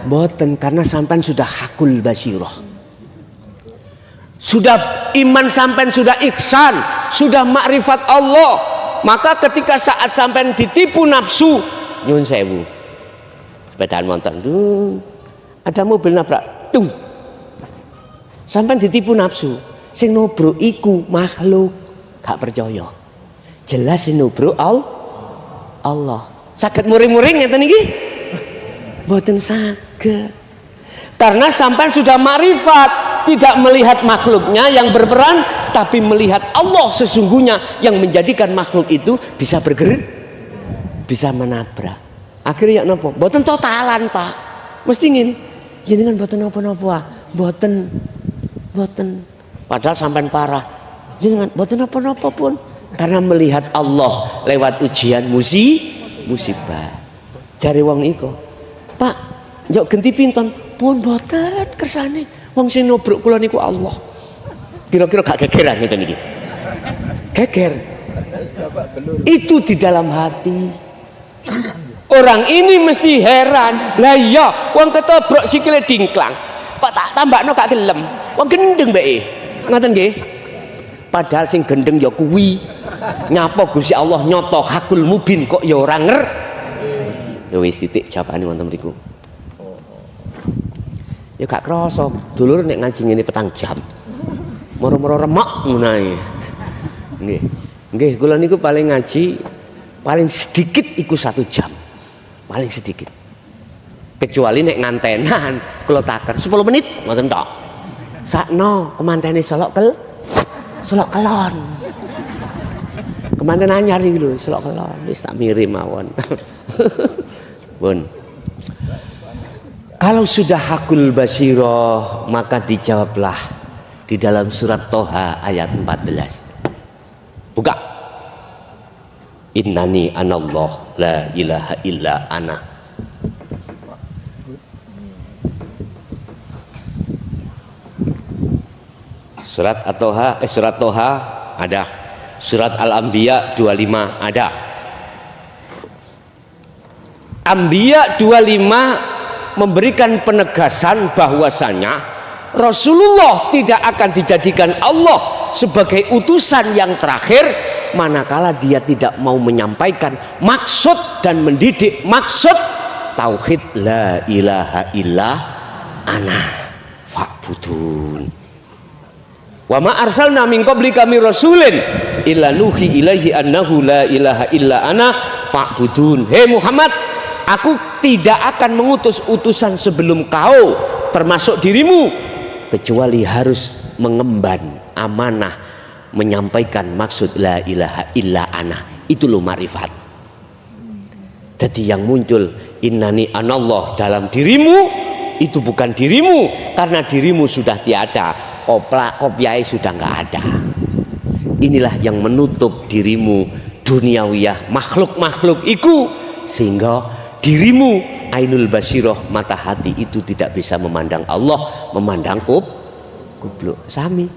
Mboten, karena sampean sudah hakul basyirah. Sudah iman sampean, sudah ihsan, sudah makrifat Allah. Maka ketika saat sampean ditipu nafsu, nyun sewu, sepedaan motor, ada mobil nabrak, sampean ditipu nafsu, sing nobro iku makhluk, gak percaya. Jelas sing nobro Allah. Saged muring-muring ngeten iki? Mboten saged. Karena sampean sudah makrifat, tidak melihat makhluknya yang berperan, tapi melihat Allah sesungguhnya yang menjadikan makhluk itu bisa bergerak, bisa menabrak. Akhirnya napa? Mboten totalan, Pak. Mesti ngene. Jenengan mboten napa-napa, mboten. Padahal sampean parah. Jenengan mboten napa-napa pun, karena melihat Allah lewat ujian musibah. Jare wong iku, Pak, njok genti pinton, pun mboten kersane. Wong sing nobrok kula niku Allah. Kira-kira gak gegeran ngeten iki. Geger. Itu di dalam hati. Orang ini mesti heran. Lah iya, wong ketobrak sikile dingklang. Pak tak tambakno gak gelem. Wong gendeng bae. Ngoten nggih. Padahal sing gendeng ya kuwi. Nyapa Gusti Allah nyoto hakul mubin kok ya ora ya wis titik jawabane wonten mriku. Ya gak krasa dulur nek ngaji ngene 4 jam. Moro-moro remek ngono ae. Nggih. Nggih, kula niku paling ngaji paling sedikit iku 1 jam. Paling sedikit. Kecuali nek ngantenan kula taker 10 menit ngoten tok. Sakno kemantene selok kelon. Kemanten anyar iki lho, selok kelon. Wis tak mirim mawon. Bun. Kalau sudah hakul basirah maka dijawablah di dalam surat Toha ayat 14. Buka. Innani anallah la ilaha illa ana. Surat At-Toha, surat Toha ada. Surat Al-Anbiya 25 ada. Anbiya 25 memberikan penegasan bahwasanya Rasulullah tidak akan dijadikan Allah sebagai utusan yang terakhir manakala dia tidak mau menyampaikan maksud dan mendidik maksud tauhid la ilaha illa ana fa'budun. Wa ma arsalna min qablika mir rasulin illa nuhi ilaihi annahu la ilaha illa ana fa'budun. Hei Muhammad, aku tidak akan mengutus utusan sebelum kau termasuk dirimu kecuali harus mengemban amanah menyampaikan maksud la ilaha illa ana. Itu loh marifat. Jadi yang muncul innani anallah dalam dirimu itu bukan dirimu karena dirimu sudah tiada. Kopiai sudah nggak ada. Inilah yang menutup dirimu duniawiyah makhluk-makhluk itu sehingga dirimu ainul basirah mata hati itu tidak bisa memandang Allah, memandang kubluk sami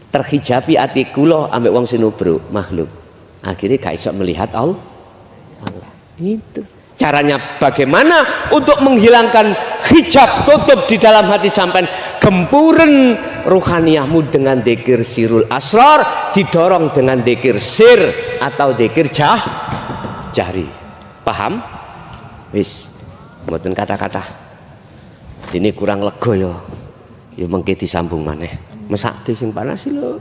terhijabi ati kula ambek wong sinubro makhluk akhirnya gak iso melihat Allah. Itu caranya bagaimana untuk menghilangkan hijab tutup di dalam hati sampean gempuren ruhaniyahmu dengan dzikir sirul asrar didorong dengan dzikir sir atau dzikir jahri. Paham? Wis mboten kata-kata ini kurang lega ya mengke disambung maneh mesake sing panas lho.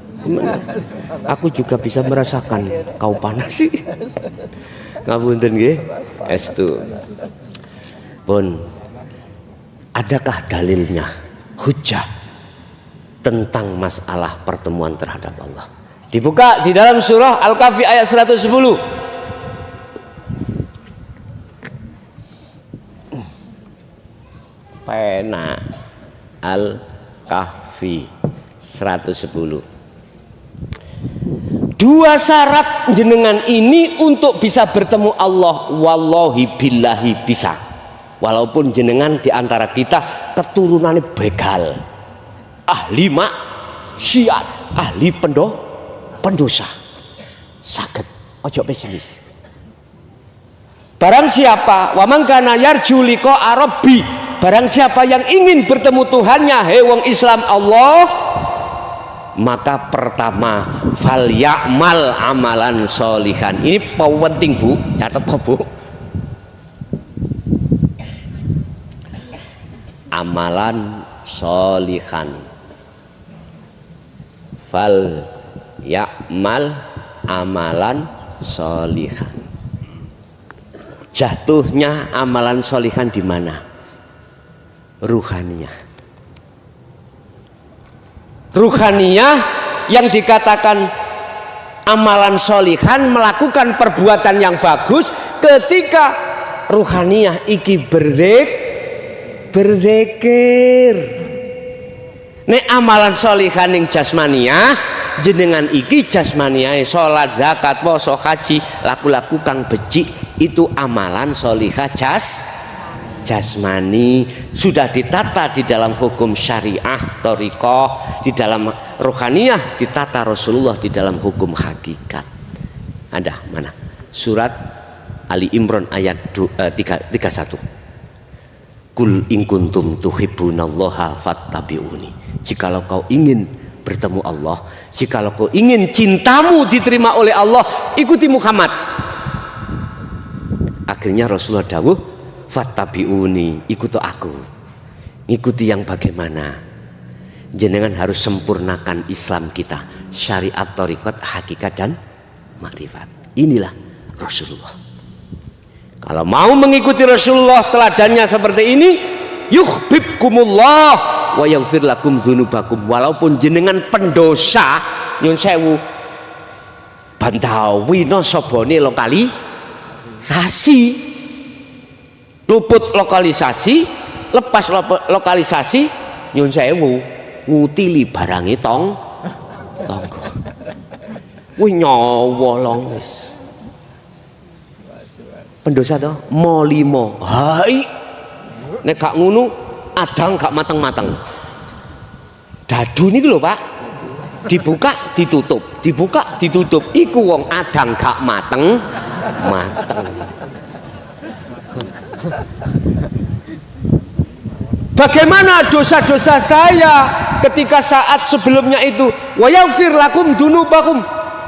Aku juga bisa merasakan kau panas sih. Ngapunten nggih. Estu. Pun adakah dalilnya hujah tentang masalah pertemuan terhadap Allah? Dibuka di dalam surah Al-Kahfi ayat 110. Pena Al-Kahfi 110. Dua syarat jenengan ini untuk bisa bertemu Allah wallahi billahi bisa. Walaupun jenengan diantara kita keturunannya begal, ahli maksiat, ahli pendosa, saged ojo pesimis. Barang siapa wa man kana yarju liqa rabbi, barang siapa yang ingin bertemu Tuhannya, hei wong Islam Allah, maka pertama fal ya'mal amalan sholihan. Ini penting Bu, catat Bu. Amalan sholihan. Fal ya'mal amalan sholihan. Jatuhnya amalan sholihan di mana? Ruhaniyah. Ruhaniyah yang dikatakan amalan sholihan melakukan perbuatan yang bagus ketika ruhaniyah iki berzikir. Nek amalan sholihan yang jasmaniyah jenengan iki jasmaniyah salat zakat poso haji laku-laku kang becik itu amalan sholihah jasmani sudah ditata di dalam hukum syariah thariqah, di dalam rohaniyah ditata Rasulullah di dalam hukum hakikat. Ada mana? Surat Ali Imran ayat 31. Kul in kuntum tuhibbunallaha fattabi'uni. Jikalau kau ingin bertemu Allah, jikalau kau ingin cintamu diterima oleh Allah, ikuti Muhammad. Akhirnya Rasulullah dawuh, fattabi'uni, ikuti aku. Ikuti yang bagaimana? Jenengan harus sempurnakan Islam kita, syariat, thariqat, hakikat dan makrifat. Inilah Rasulullah. Kalau mau mengikuti Rasulullah teladannya seperti ini, yuhibbukumullah wa yaghfir lakum dzunubakum. Walaupun jenengan pendosa, nyun sewu bandawi no sobone lokalisasi, luput lokalisasi, lepas lokalisasi, nyun sewu ngutili barangi tonggo. Wih nyawa long wis. Pendosa toh molimo. Hai. Nek gak ngono adang gak mateng-mateng. Dadu niku lho, Pak. Dibuka ditutup, dibuka ditutup. Iku wong adang gak mateng. Bagaimana dosa-dosa saya ketika saat sebelumnya itu wa yaghfir lakum dzunubakum,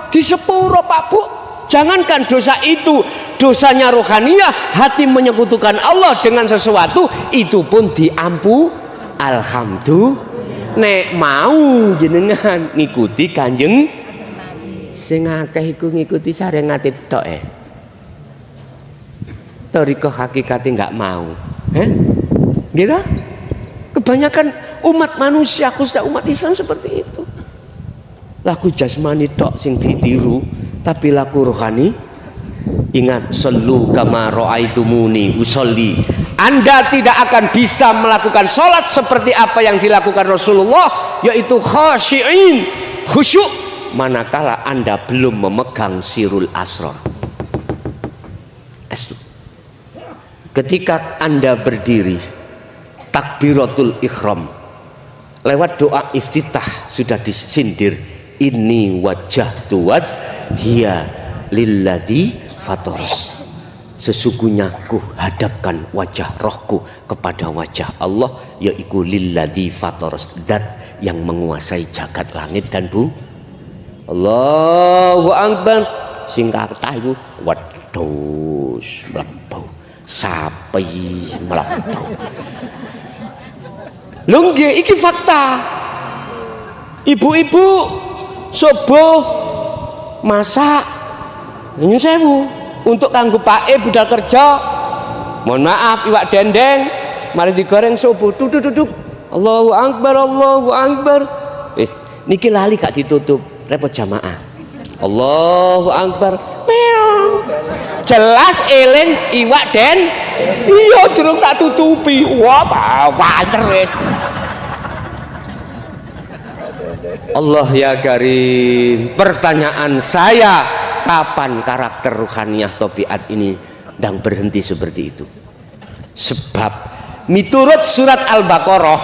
di sepuro Pak Bu. Jangankan dosa itu, dosanya rohaniyah, hati menyekutukan Allah dengan sesuatu, itu pun diampu. Alhamdulillah. Nek mau jenengan ngikuti Kanjeng, sing akeh iku ngikuti syariat tok Thariqah hakikate enggak mau. Gitu? Kebanyakan umat manusia, khususnya umat Islam seperti itu. Laku jasmani tok sing ditiru, tapi laku rohani, ingat, sallu kama ra'aitumuni usolli. Anda tidak akan bisa melakukan sholat seperti apa yang dilakukan Rasulullah, yaitu khashi'in, khusyuk, manakala Anda belum memegang sirul asrar. Ketika Anda berdiri takbiratul ihram, lewat doa iftitah sudah disindir, inni wajjahtu wajhiya lilladzi fataras. Sesungguhnya ku hadapkan wajah rohku kepada wajah Allah, yaitu lilladzi fataras, zat yang menguasai jagat langit dan bumi. Allahu akbar. Sing kathah iku wedhus mlebu, sapi mlebu. Lho nggih, iki fakta. Ibu-ibu subuh masak nyun sewu untuk kanggo pake budal kerja, mohon maaf iwak dendeng mari digoreng subuh, duduk Allahu akbar, Allahu akbar. Wis niki lali gak ditutup, repot jamaah. Allahu akbar, meong. Jelas eling iwak den. Iya durung tak tutupi. Wah, banter wis. Allah ya karim. Pertanyaan saya, kapan karakter ruhaniyah tabiat ini dan berhenti seperti itu? Sebab miturut surat Al-Baqarah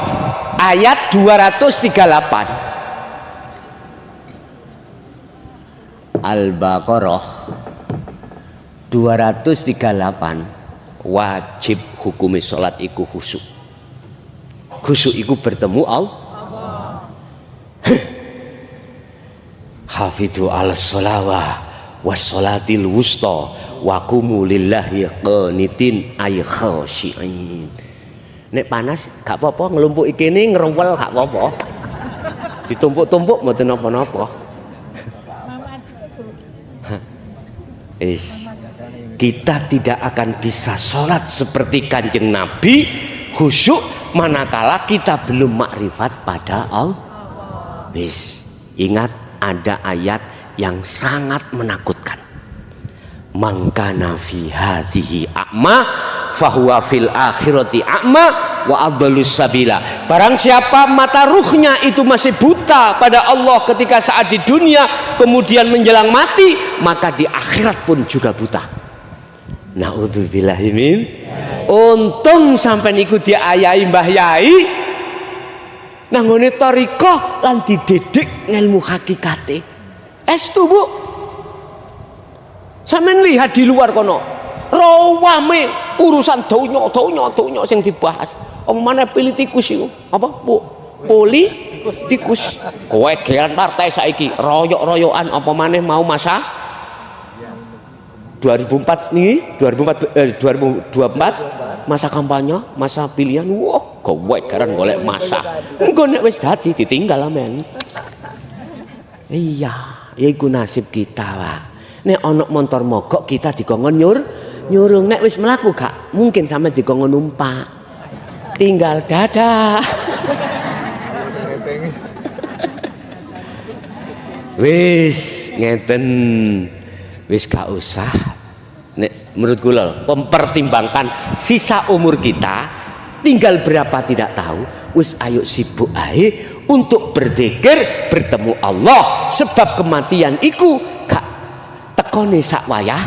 ayat 238. Al-Baqarah 238, wajib hukumi sholat iku khusyuk. Khusyuk iku bertemu Allah. Hafidhu ala sholawah wassolatil wusta wa qumu lillahi qanitin ay khashi'in. Nek panas gak apa-apa, ngelumpuki kene ngrewel gak apa-apa. Ditumpuk-tumpuk mboten napa-napa. Kita tidak akan bisa sholat seperti Kanjeng Nabi khusyuk manakala kita belum makrifat pada Allah. Ingat, ada ayat yang sangat menakutkan. Mangkana fi hadhihi a'ma fahuwa fil akhirati a'ma wa adallus sabila. Barang siapa mata ruhnya itu masih buta pada Allah ketika saat di dunia, kemudian menjelang mati, maka di akhirat pun juga buta. Naudzubillahi min. Untung sampai niku diayahi Mbah Yai nanggone thariqah lan dididik ngelmu hakikate. Estu Bu. Sampeyan lihat di luar kono, rawame urusan donya sing dibahas. Apa maneh politikus iku? Apa? Politikus. Kowe geran partai saiki royok-royokan apa maneh mau masa 2004 nih, 2024 masa kampanye, masa pilihan. Wah, kowe geran golek masa. Engko nek wis dadi ditinggal amen. Iya, ya iku nasib kita, Pak. Nek ana motor mogok kita dikongkon nyurung, nek wis mlaku gak mungkin sampe dikongkon numpak. Tinggal dadah. Wis ngeten. Wis gak usah. Nek menurut kula mempertimbangkan sisa umur kita tinggal berapa tidak tahu, wis ayo sibuk ae untuk berzikir bertemu Allah, sebab kematian iku gak tekone sak wayah.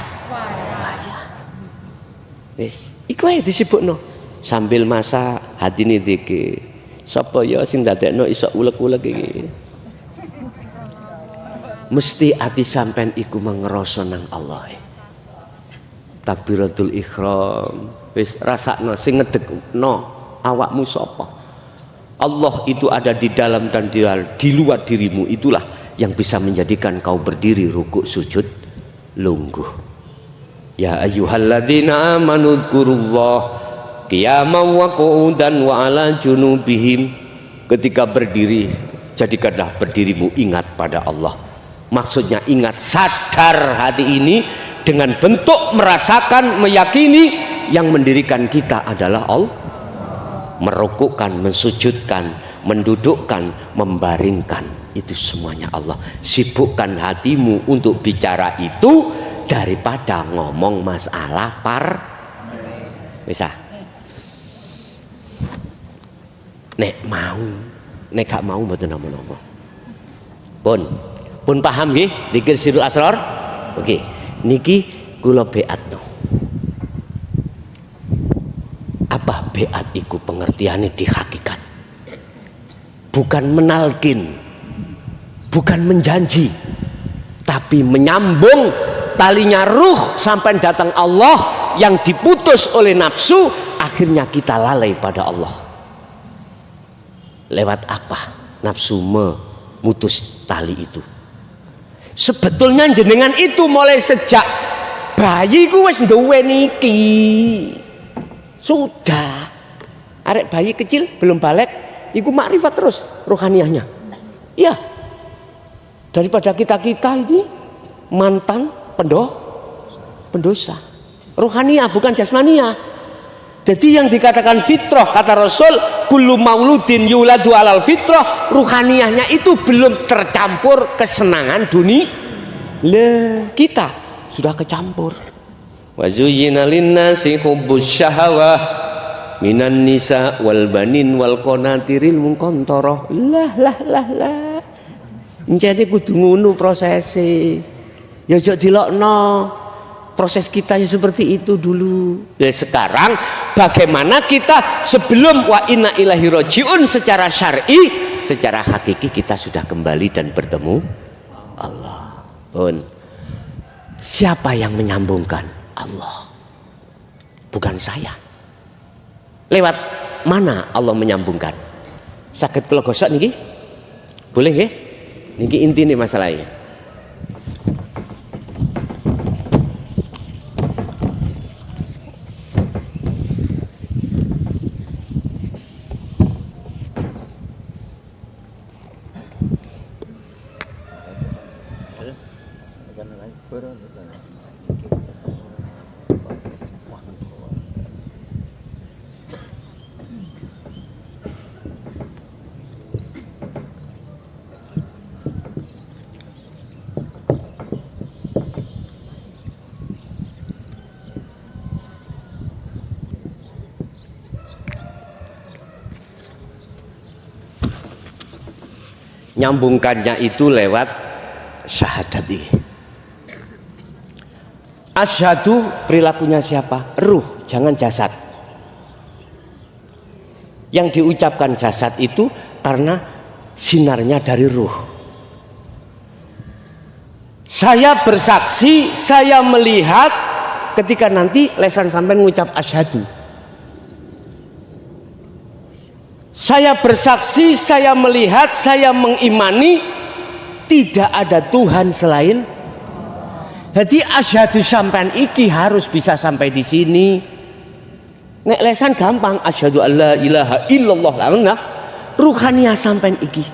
Wis iku ae disibukno sambil masa hatine zikir. Sapa ya sing dadekno iso ulek-ulek iki? Mesti ati sampean iku mangrasa nang Allah. Takbiratul ihram wis rasakno sing ngedekno awakmu sapa. Allah itu ada di dalam dan di luar dirimu, itulah yang bisa menjadikan kau berdiri rukuk sujud lungguh. Ya ayyuhalladzina amanu dzkurullah qiyaman wa qu'udan wa ala junubihim. Ketika berdiri jadikanlah berdirimu ingat pada Allah. Maksudnya ingat, sadar hati ini dengan bentuk merasakan, meyakini yang mendirikan kita adalah Allah. Merukukkan, mensujudkan, mendudukkan, membaringkan, itu semuanya Allah. Sibukkan hatimu untuk bicara itu daripada ngomong masalah bisa. Nek mau, nek gak mau mboten napa-napa. Pun paham nggih zikir sirrul asrar? Oke, niki kula beatno. Apa beat iku pengertiane di hakikat? Bukan menalkin, bukan menjanji, tapi menyambung talinya ruh sampai datang Allah yang diputus oleh nafsu, akhirnya kita lalai pada Allah. Lewat apa nafsu memutus tali itu? Sebetulnya jenengan itu mulai sejak bayi ku wis duwe niki. Sudah. Arek bayi kecil belum balik, iku makrifat terus rohaniahnya. Iya. Daripada kita ini mantan pendosa. Rohaniah bukan jasmania. Jadi yang dikatakan fitrah, kata Rasul, kullu mauludin yuladu alal fitrah, ruhaniahnya itu belum tercampur kesenangan dunia. Kita sudah kecampur. Wa zuyyina linnasi hubbus syahawah minan nisa wal banin wal qanatiril muqantarah. Lah. Jadi kudu ngono prosese. Ya aja dilokno. Proses kita ya seperti itu dulu. Ya sekarang bagaimana kita sebelum wa inna ilahi rojiun secara syar'i, secara hakiki kita sudah kembali dan bertemu Allah. Siapa yang menyambungkan? Allah. Bukan saya. Lewat mana Allah menyambungkan? Sakit kula gosok niki? Boleh nggih? Niki intine masalahnya. Nyambungkannya itu lewat syahadat ini. Asyhadu perilakunya siapa? Ruh, jangan jasad. Yang diucapkan jasad itu karena sinarnya dari ruh. Saya bersaksi, saya melihat ketika nanti lesan sampean ngucap asyhadu. Saya bersaksi, saya melihat, saya mengimani tidak ada Tuhan selain. Jadi asyhadu sampean iki harus bisa sampai di sini. Nek lesan gampang, asyhadu alla ilaha illallah lah. Ruhaniyah sampean iki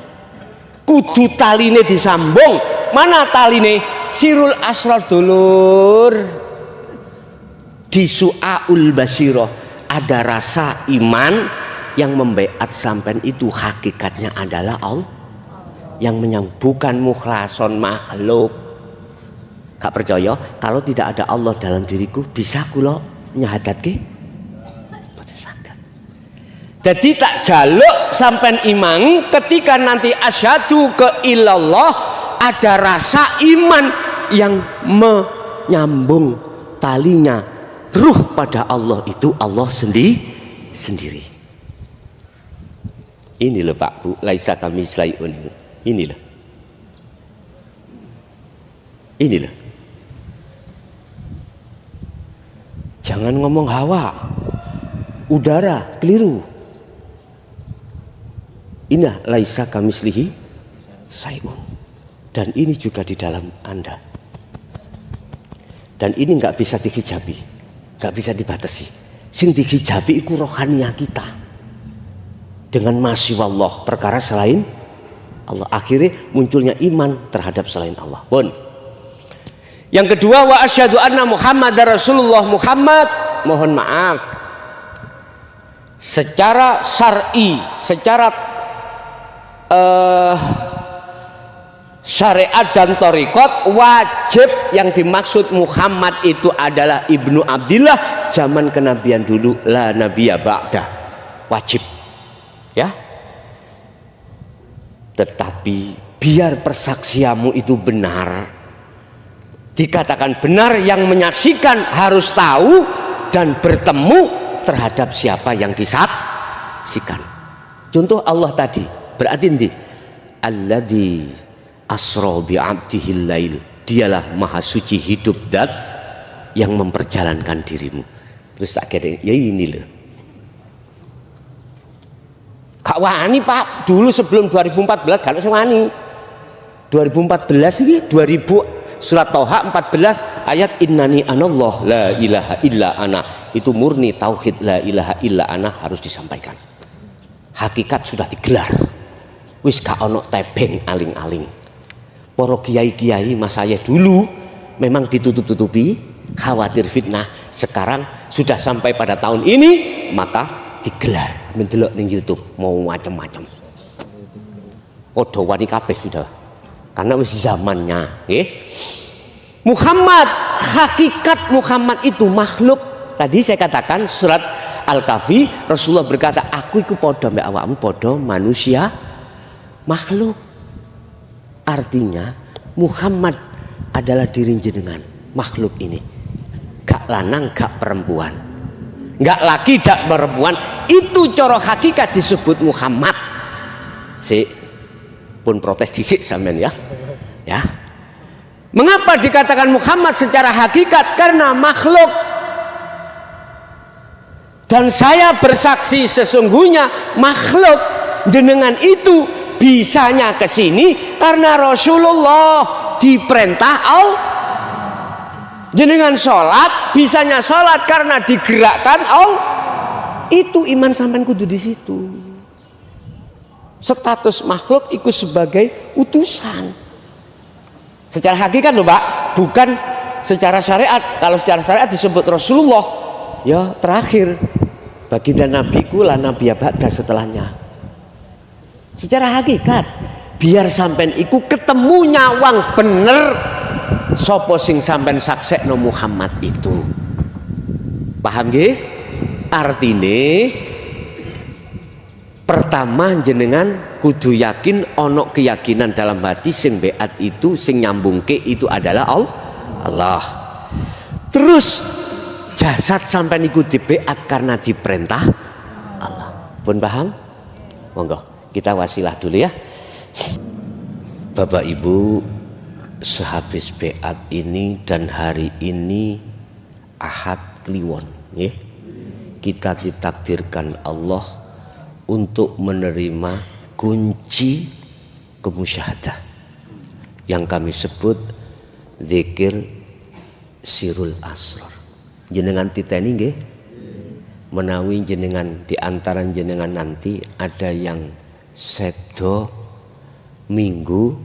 kudu taline disambung. Mana taline? Sirul asrar dulur. Di Su'aul Basyirah ada rasa iman yang membaiat sampean itu hakikatnya adalah Allah yang bukan mukhlason makhluk. Gak percaya kalau tidak ada Allah dalam diriku bisa kula nyahadatke? Boten saged. Jadi tak jaluk sampean iman ketika nanti asyhadu ke ilallah ada rasa iman yang menyambung talinya ruh pada Allah itu Allah sendiri. Ini loh Pak Bu, laisa kami slayun. Ini loh. Ini loh. Jangan ngomong hawa, udara, keliru. Inna laisa kami slihi sayun. Dan ini juga di dalam Anda. Dan ini nggak bisa dihijabi, nggak bisa dibatasi. Sing dihijabi iku rohaniyah kita. Dengan masih wallah perkara selain Allah, akhirnya munculnya iman terhadap selain Allah. Pun. Yang kedua, wa asyhadu anna Muhammadar Rasulullah. Muhammad, mohon maaf, secara syar'i, secara syariat dan thariqat wajib yang dimaksud Muhammad itu adalah Ibnu Abdillah zaman kenabian dulu, la nabiyya ba'da, wajib. Ya, tetapi biar persaksianmu itu benar, dikatakan benar, yang menyaksikan harus tahu dan bertemu terhadap siapa yang disaksikan. Contoh Allah tadi berarti nanti alladzi asra bi 'abdihil lail, dialah maha suci hidup zat yang memperjalankan dirimu. Terus tak kira ya ini loh. Kak wani Pak, dulu sebelum 2014 kalau saya wani 2014 ini 2000 surat Toha 14 ayat innani anallah la ilaha illa ana, itu murni tauhid la ilaha illa ana harus disampaikan. Hakikat sudah digelar, wis gak ono tebeng aling-aling. Para kiai-kiai mas saya dulu memang ditutup-tutupi khawatir fitnah, sekarang sudah sampai pada tahun ini maka digelar, mendelok ning YouTube mau macam-macam. Podo wani kabeh sudah, karena wis zamannya. Muhammad, hakikat Muhammad itu makhluk. Tadi saya katakan surat Al-Kahfi, Rasulullah berkata, aku iku podo mbek awakmu, podo manusia makhluk. Artinya Muhammad adalah diri jenengan, makhluk ini, gak lanang gak perempuan, gak laki gak perempuan, itu coro hakikat disebut Muhammad. Si pun protes disik sampean ya. Ya. Mengapa dikatakan Muhammad secara hakikat? Karena makhluk. Dan saya bersaksi sesungguhnya makhluk jenengan itu bisanya ke sini karena Rasulullah diperintah Allah. Jenengan sholat, bisanya sholat karena digerakkan Allah. Itu iman sampean kudu di situ. Status makhluk ikut sebagai utusan. Secara hakikat loh Pak, bukan secara syariat. Kalau secara syariat disebut Rasulullah, ya terakhir baginda nabiku lah nabi ba'da setelahnya. Secara hakikat, biar sampean iku ketemu nyawang bener sopo sing sampean saksekno Muhammad itu. Paham nggih? Artine pertama jenengan kudu yakin, ono keyakinan dalam hati sing beat itu, sing nyambungke itu adalah Allah. Terus jasad sampean iku dibeat karena diperintah Allah. Pun paham? Monggo kita wasilah dulu ya. Bapak Ibu, sehabis beat ini dan hari ini Ahad Kliwon, ya, kita ditakdirkan Allah untuk menerima kunci kemusyahadah yang kami sebut zikir sirul asrar. Jenengan titeni nggih, menawi jenengan di antara jenengan nanti ada yang sedo minggu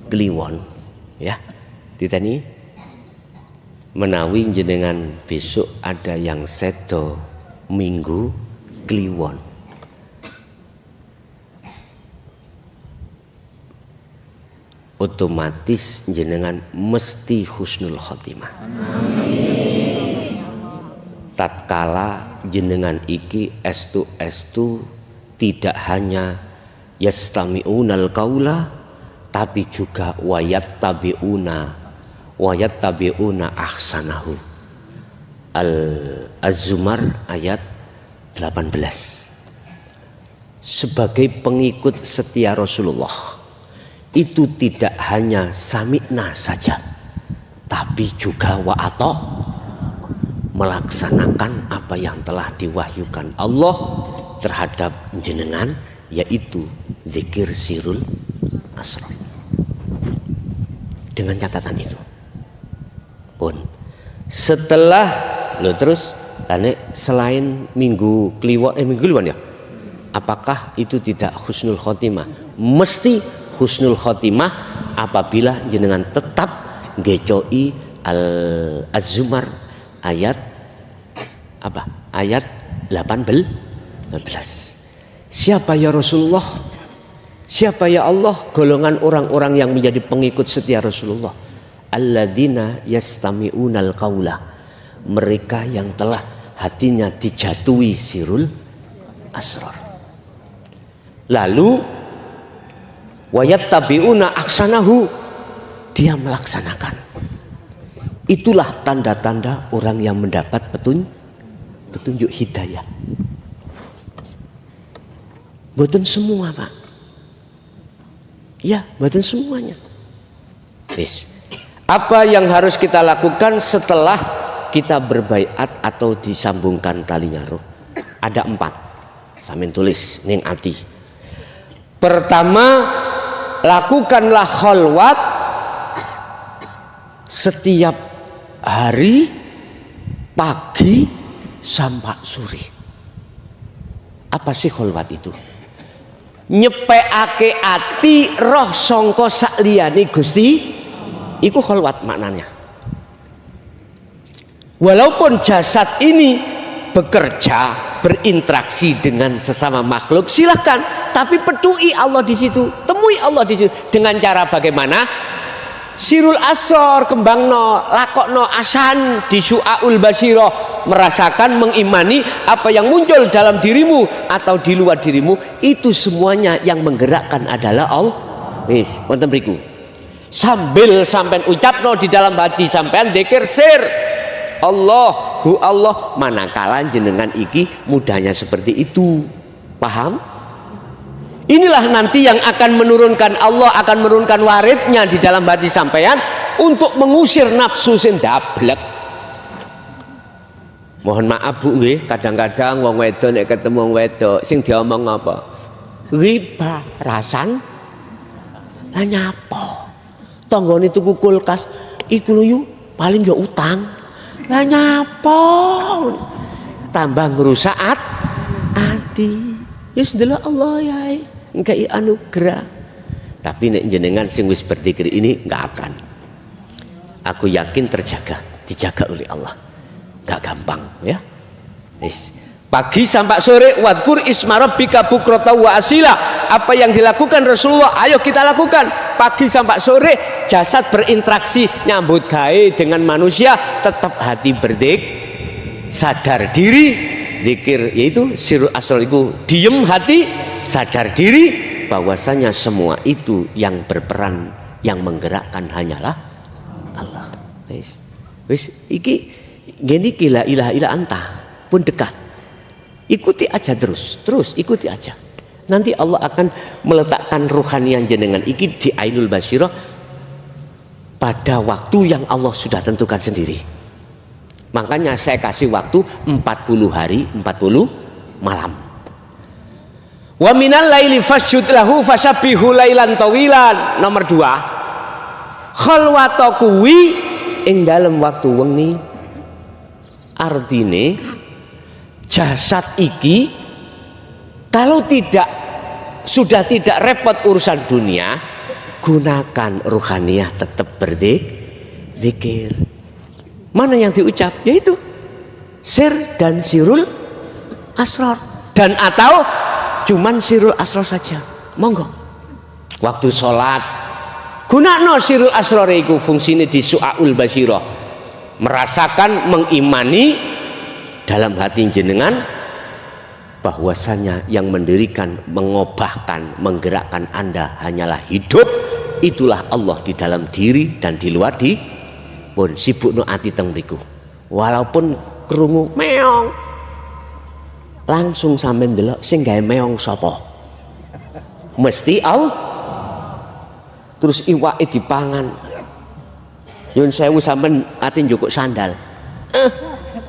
kliwon, ya, titeni. Menawi jenengan besok ada yang sedo minggu kliwon, otomatis jenengan mesti husnul khotimah. Amin. Tatkala jenengan iki estu tidak hanya yastami'unal qaula, tapi juga wayat tabi'una ahsanahu. Az-Zumar ayat 18. Sebagai pengikut setia Rasulullah itu tidak hanya sami'na saja, tapi juga wa'ato, melaksanakan apa yang telah diwahyukan Allah terhadap jenengan, yaitu zikir sirul asrar. Dengan catatan itu pun setelah terus selain minggu kliwon ya, apakah itu tidak husnul khotimah? Mesti husnul khotimah apabila jenengan tetap ngecoi Az-Zumar ayat apa? Ayat 18. Siapa ya Rasulullah? Siapa ya Allah? Golongan orang-orang yang menjadi pengikut setia Rasulullah. Alladzina yastami'unal qaula. Mereka yang telah hatinya dijatuhi sirul asrar. Lalu wayattabi'una ahsanahu, dia melaksanakan. Itulah tanda-tanda orang yang mendapat petunjuk hidayah. Mboten semua, Pak. Ya, mboten semuanya. Yes. Apa yang harus kita lakukan setelah kita berbaiat atau disambungkan talinya roh? Ada 4. Samin tulis ning ati. Pertama, lakukanlah kholwat setiap hari pagi sampai sore. Apa sih kholwat itu? Nyepekake ati roh sangka sakliyane Gusti, iku kholwat maknanya. Walaupun jasad ini bekerja, berinteraksi dengan sesama makhluk, silahkan, tapi peduli Allah di situ, temui Allah di situ. Dengan cara bagaimana? Sirul asrar, kembangno, lakokno asan di syu'aul basiro, merasakan, mengimani apa yang muncul dalam dirimu atau di luar dirimu, itu semuanya yang menggerakkan adalah Allah. Wis, wonten mriku. Sambil sampean ucapno di dalam hati sampean dzikir sir. Allahu Allah, manakala jenengan iki mudahnya seperti itu. Paham? Inilah nanti yang akan menurunkan, Allah akan menurunkan waridnya di dalam hati sampean untuk mengusir nafsu sing dablek. Mohon maaf Bu nggih, kadang-kadang wong wedok nek ketemu wong wedok sing diomong apa? Riba rasan lah nyapa. Tanggane tuku kulkas iku lho yu paling yo utang. Lah nyapa. Tambah ngrusak ati. Wis ndelok Allah ya. Engkai anugerah. Tapi nek jenengan sing wis berzikir ini enggak akan. Aku yakin terjaga, dijaga oleh Allah. Enggak gampang ya. Wis. Pagi sampai sore wadkur isma rabbika bukrata wa asila. Apa yang dilakukan Rasulullah, ayo kita lakukan. Pagi sampai sore jasad berinteraksi nyambut gawe dengan manusia, tetap hati berdik, sadar diri. Zikir yaitu sirul asrar itu diem hati, sadar diri bahwasanya semua itu yang berperan, yang menggerakkan hanyalah Allah. Wis iki gini la ilaha illa anta pun dekat. Ikuti aja terus ikuti aja. Nanti Allah akan meletakkan ruhanian jenengan iki di ainul basirah, pada waktu yang Allah sudah tentukan sendiri. Makanya saya kasih waktu 40 hari 40 malam. Wa minal laili fasjud lahu fasabbihu lailan tawilan. Nomor 2, khalwata kuwi ing dalem waktu wengi. Artine jasad iki kalau sudah tidak repot urusan dunia, gunakan ruhaniyah, tetap berzikir. Mana yang diucap? Yaitu sir dan sirul asrar, dan atau cuman sirul asrar saja. Monggo. Waktu sholat gunakno sirul asrar iku fungsine di su'aul basyirah, merasakan, mengimani dalam hati jenengan bahwasanya yang mendirikan, mengobahkan, menggerakkan Anda hanyalah hidup. Itulah Allah di dalam diri dan di luar di pun sibukno ati teng mriku. Walaupun krungu meong, langsung sampean ndelok sing gawe meong sapa? Mesti Allah. Terus iwake dipangan. Nyun sewu sampean ati njukuk sandal.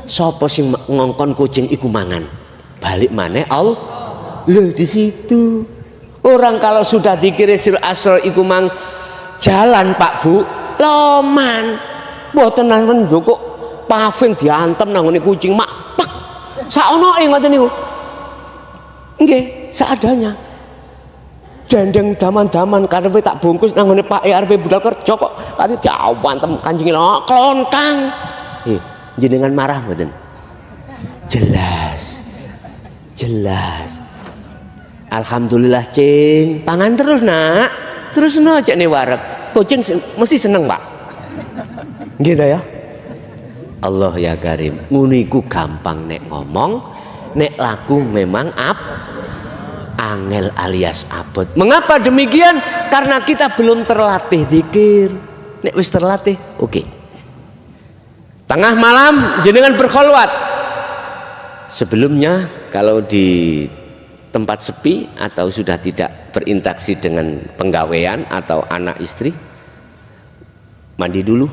Sapa sing ngongkon kucing iku mangan? Balik maneh Allah. Loh di situ. Orang kalau sudah dikira sir asrar iku mang jalan Pak Bu, loman. Mboten nanten njukuk paving diantem nang ngene kucing mak pek. Saonoke ngoten niku. Nggih, seadanya. Dendeng daman-daman karepe tak bungkus nang ngene Pak arepe budal kerja kok kate diawantem kanjenge klontang. Jenengan marah mboten? Jelas. Alhamdulillah cing, pangan terus nak, terus no cek nih wareg, kucing mesti seneng Pak, gitu ya. Allah ya karim, nguniku gampang nek ngomong, nek laku memang angel alias abot. Mengapa demikian? Karena kita belum terlatih zikir. Nek wis terlatih, oke. Tengah malam jenengan berkholwat. Sebelumnya kalau di tempat sepi atau sudah tidak berinteraksi dengan penggawean atau anak istri, mandi dulu,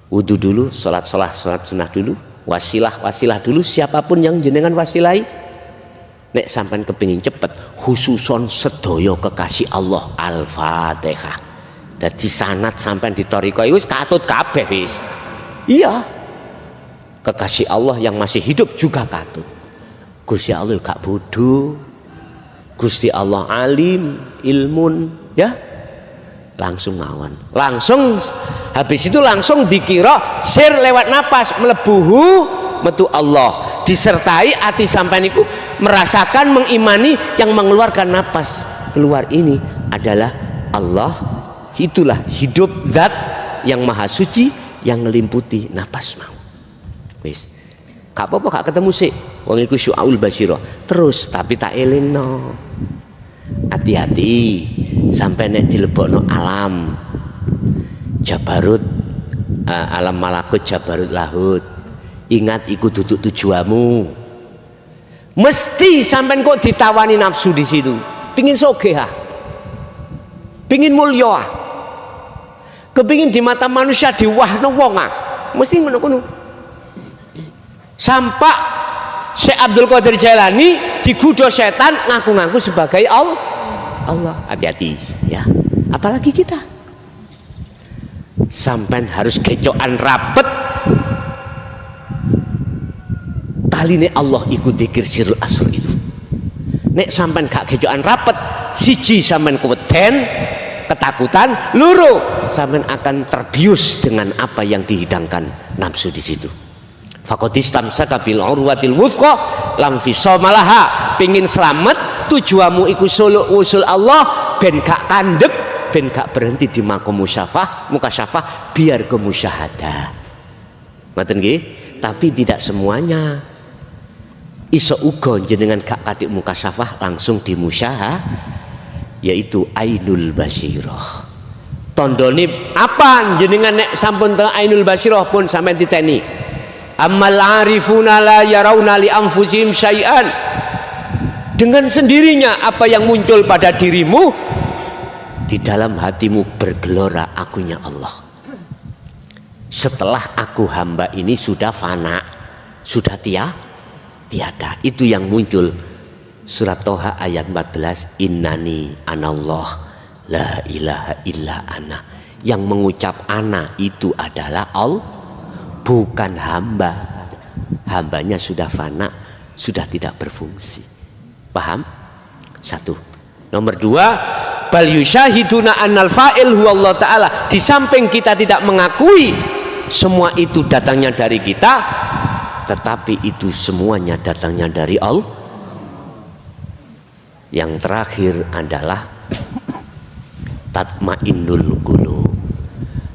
wudu dulu, sholat sunnah dulu, wasilah dulu, siapapun yang jenengan wasilai. Nek sampean kepingin cepet, khususon sedoyo kekasih Allah, Al-Fatihah. Dadi sanad sampean ditoriko wis katut kabeh wis. Iya. Kekasih Allah yang masih hidup juga katut. Gusti Allah gak bodoh. Gusti Allah alim, ilmun, ya. Langsung ngawan. Langsung habis itu langsung dikira sir lewat napas melebuhu metu Allah. Disertai hati sampean iku merasakan, mengimani yang mengeluarkan napas keluar ini adalah Allah. Itulah hidup zat yang maha suci yang melimputi napas mau. Wis. Gak apa-apa gak ketemu sih. Wong iku syu'aul basyirah. Terus tapi tak elingno. Hati-hati sampai nek dilebokno alam Jabarut, alam malakut Jabarut lahut. Ingat iku duduk tujuanmu. Mesti sampean kok ditawani nafsu di situ. Pingin sogeh, pingin mulya, kepingin di mata manusia diwahno wong, mesti ngono-ngono. Sampai Syekh Abdul Qadir Jailani digoda setan ngaku-ngaku sebagai Allah. Hati-hati ya, apalagi kita sampai harus kecokan rapet taline Allah ikut dzikir sirul asr itu. Nek sampai gak kecokan rapet, siji sampai keweden ketakutan, loro sampai akan terbius dengan apa yang dihidangkan nafsu di situ. Fakotistam sakabil urwatil wuthqa lam fisomalaha. Pingin selamat tujuanmu iku solo usul Allah, ben gak kandek, ben gak berhenti di makom mukasyafah, biar ke musyahadah. Ngoten nggih? Tapi tidak semuanya. Iso uga jenengan gak kadik mukasyafah langsung di musyahadah, yaitu ainul basyirah. Tondone apa jenengan nek sampun teng ainul basyirah pun sampean titeni. Ammal arifuna la yarawna li anfusihim syai'an. Dengan sendirinya apa yang muncul pada dirimu di dalam hatimu bergelora akunya Allah. Setelah aku hamba ini sudah fana, sudah tiada. Itu yang muncul surat Toha ayat 14, innani anallah la ilaha illa ana. Yang mengucap ana itu adalah Allah, bukan hamba. Hambanya sudah fana, sudah tidak berfungsi. Paham? Satu. Nomor dua, bal yusyahiduna annal fa'il huwa Allah ta'ala. Di samping kita tidak mengakui semua itu datangnya dari kita, tetapi itu semuanya datangnya dari Allah. Yang terakhir adalah tatmainnul qulub,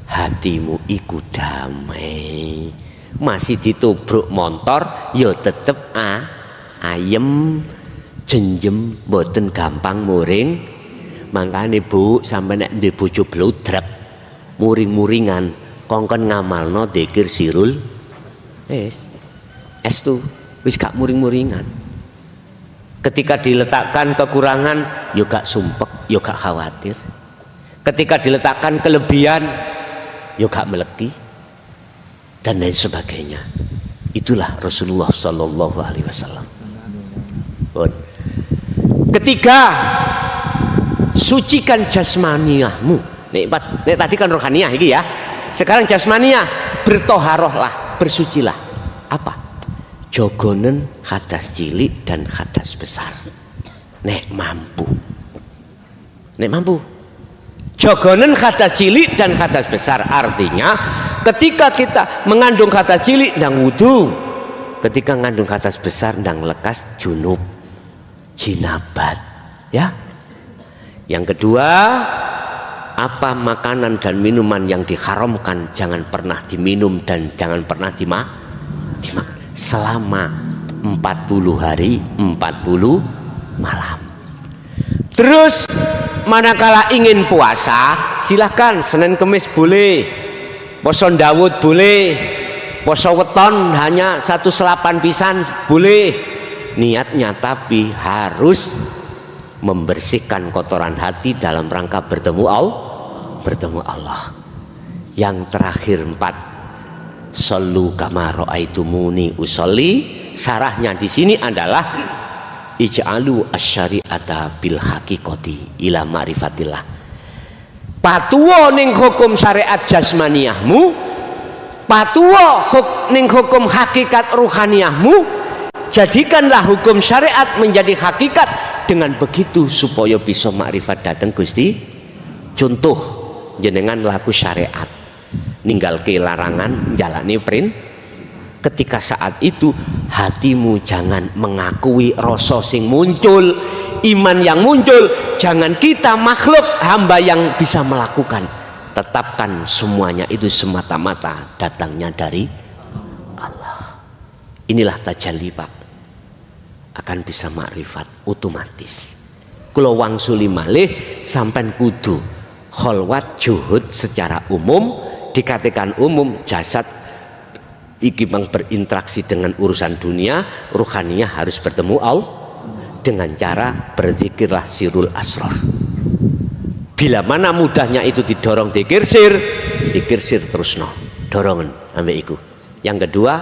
hatimu iku damai. Masih ditubruk motor ya tetep ayem jenjem, mboten gampang muring. Makane Bu sampai nek ndek bojo blodrek muring-muringan kongkon ngamalno dzikir sirul tu wis gak muring-muringan. Ketika diletakkan kekurangan yo gak sumpek, yo gak khawatir. Ketika diletakkan kelebihan yo gak meleki dan lain sebagainya. Itulah Rasulullah Shallallahu Alaihi Wasallam. Ketiga, sucikan jasmaniahmu. Nek tadi kan rohaniah iki ya. Sekarang jasmaniah, bertoharohlah, bersucilah. Apa? Jogonen hadas cilik dan hadas besar. Nek mampu. Jogonen hadas cilik dan hadas besar, artinya ketika kita mengandung hadas cilik ndang wudu, ketika mengandung hadas besar ndang lekas junub, jinabat, ya. Yang kedua, apa makanan dan minuman yang diharamkan jangan pernah diminum dan jangan pernah dimakan selama 40 hari 40 malam. Terus manakala ingin puasa, silahkan Senin Kemis boleh, poso Daud boleh, poso weton hanya 1 selapan pisan boleh. Niatnya tapi harus membersihkan kotoran hati dalam rangka bertemu Allah. Yang terakhir 4, sallu kama raaitumuni usolli. Sarahnya di sini adalah ij'alu asyari'ata bil haqiqati ila ma'rifatillah. Patuwa ning hukum syariat jasmaniyahmu, patuwa ning hukum hakikat ruhaniyahmu. Jadikanlah hukum syariat menjadi hakikat. Dengan begitu supaya bisa makrifat datang Gusti. Contoh jenengan laku syariat, ninggal ke larangan, jalani perintah. Ketika saat itu hatimu jangan mengakui rasa sing muncul, iman yang muncul. Jangan kita makhluk hamba yang bisa melakukan. Tetapkan semuanya itu semata-mata datangnya dari Allah. Inilah tajalli Pak, akan bisa makrifat otomatis. Kula wangsuli malih sampai kudu kholwat juhud secara umum. Dikatakan umum, jasad iki bang berinteraksi dengan urusan dunia, ruhaniyah harus bertemu Allah dengan cara berzikirlah sirul asrar. Bila mana mudahnya itu didorong dikir sir terus dorongan ambek iku. Yang kedua,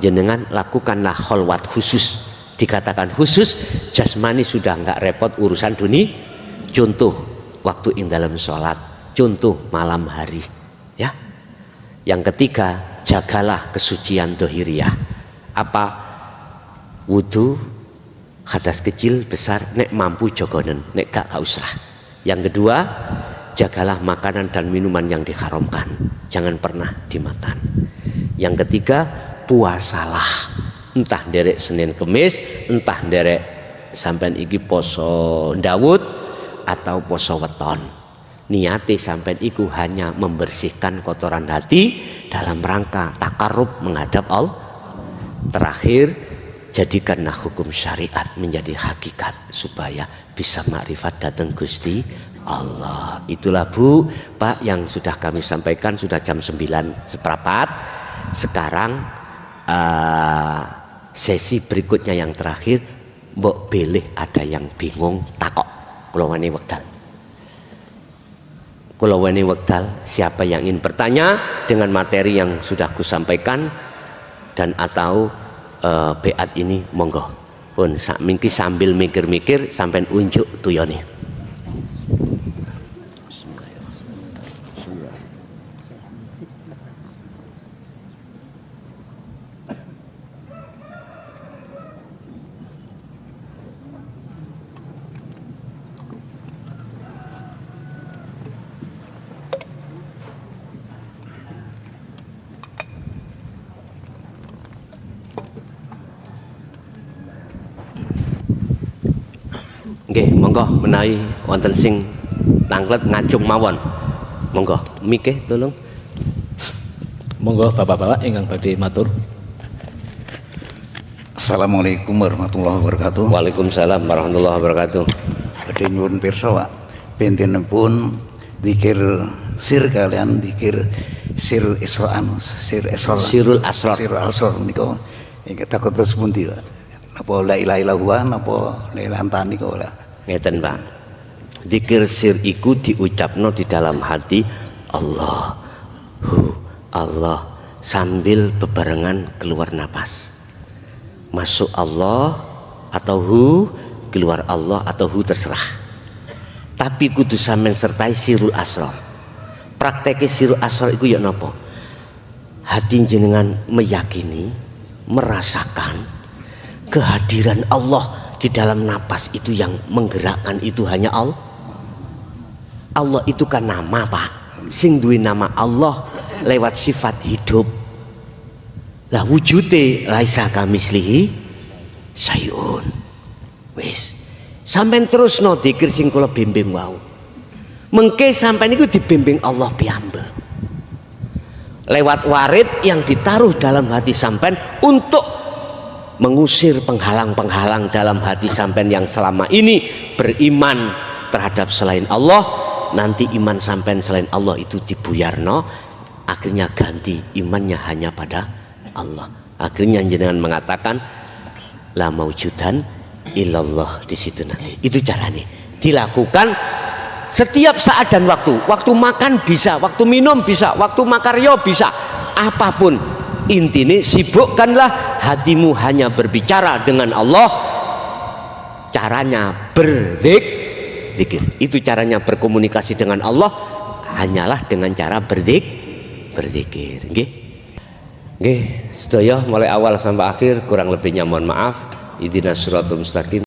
jenengan lakukanlah kholwat khusus. Dikatakan khusus, jasmani sudah enggak repot urusan dunia. Contoh waktu ing dalam sholat, contoh malam hari, ya. Yang ketiga, jagalah kesucian dohiriyah. Apa? Wudu, hadas kecil, besar, nek mampu jogonen, nek gak usah. Yang kedua, jagalah makanan dan minuman yang diharamkan, jangan pernah dimakan. Yang ketiga, puasalah. Entah derek Senin Kemis, entah derek sampai iki poso Daud atau poso weton. Niati sampai iku hanya membersihkan kotoran hati dalam rangka takarrub menghadap Allah. Terakhir, jadikanlah hukum syariat menjadi hakikat supaya bisa makrifat datang Gusti Allah. Itulah Bu, Pak, yang sudah kami sampaikan. Sudah jam 9:15. Sekarang sesi berikutnya yang terakhir, mbok beleh ada yang bingung takok kula ngene wekdal. Kula weni wekdal, siapa yang ingin bertanya dengan materi yang sudah kusampaikan dan atau beat ini monggo. Pun mingki sambil mikir-mikir sampai unjuk tuyone. Nggih, monggo menawi wonten sing tanglet ngajung mawon. Monggo, mikih tolong. Monggo bapak-bapak ingkang badhe matur. Assalamualaikum warahmatullahi wabarakatuh. Waalaikumsalam warahmatullahi wabarakatuh. Badhe nyuwun pirsa Pak, pintenipun zikir sir kalian zikir sir Isra'an, sir Isra. Sirul Asrar. Sirul Asrar menika ingkang takut terus pundi Pak? Napa la ilaha illallah napa la ilaha tani kok ora? Ngeten Pak. Zikir sir iku diucapno di dalam hati Allahu Allah sambil bebarengan keluar napas. Masuk Allah atau hu, keluar Allah atau hu terserah. Tapi kudu sampean sertai sirul asrar. Prakteke sirul asrar iku ya napa? Hati jenengan meyakini, merasakan kehadiran Allah di dalam napas itu, yang menggerakkan itu hanya Allah. Allah itu kan nama Pak, sing duwe nama Allah lewat sifat hidup. Lah wujude laisa kamislihi sayun. Wis sampean terusno dzikir sing kula bimbing wau. Mengke sampean niku dibimbing Allah piyambak. Lewat warid yang ditaruh dalam hati sampean untuk mengusir penghalang-penghalang dalam hati sampean yang selama ini beriman terhadap selain Allah. Nanti iman sampean selain Allah itu dibuyarno, akhirnya ganti imannya hanya pada Allah. Akhirnya jenengan mengatakan la maujudan illallah di situ nanti. Itu caranya dilakukan setiap saat dan waktu. Waktu makan bisa, waktu minum bisa, waktu makaryo bisa, apapun. Intinya sibukkanlah hatimu hanya berbicara dengan Allah. Caranya berzikir. Itu caranya berkomunikasi dengan Allah, hanyalah dengan cara berzikir. Nggih. Nggih, sedaya mulai awal sampai akhir kurang lebihnya mohon maaf. Ihdinas siratal mustaqim.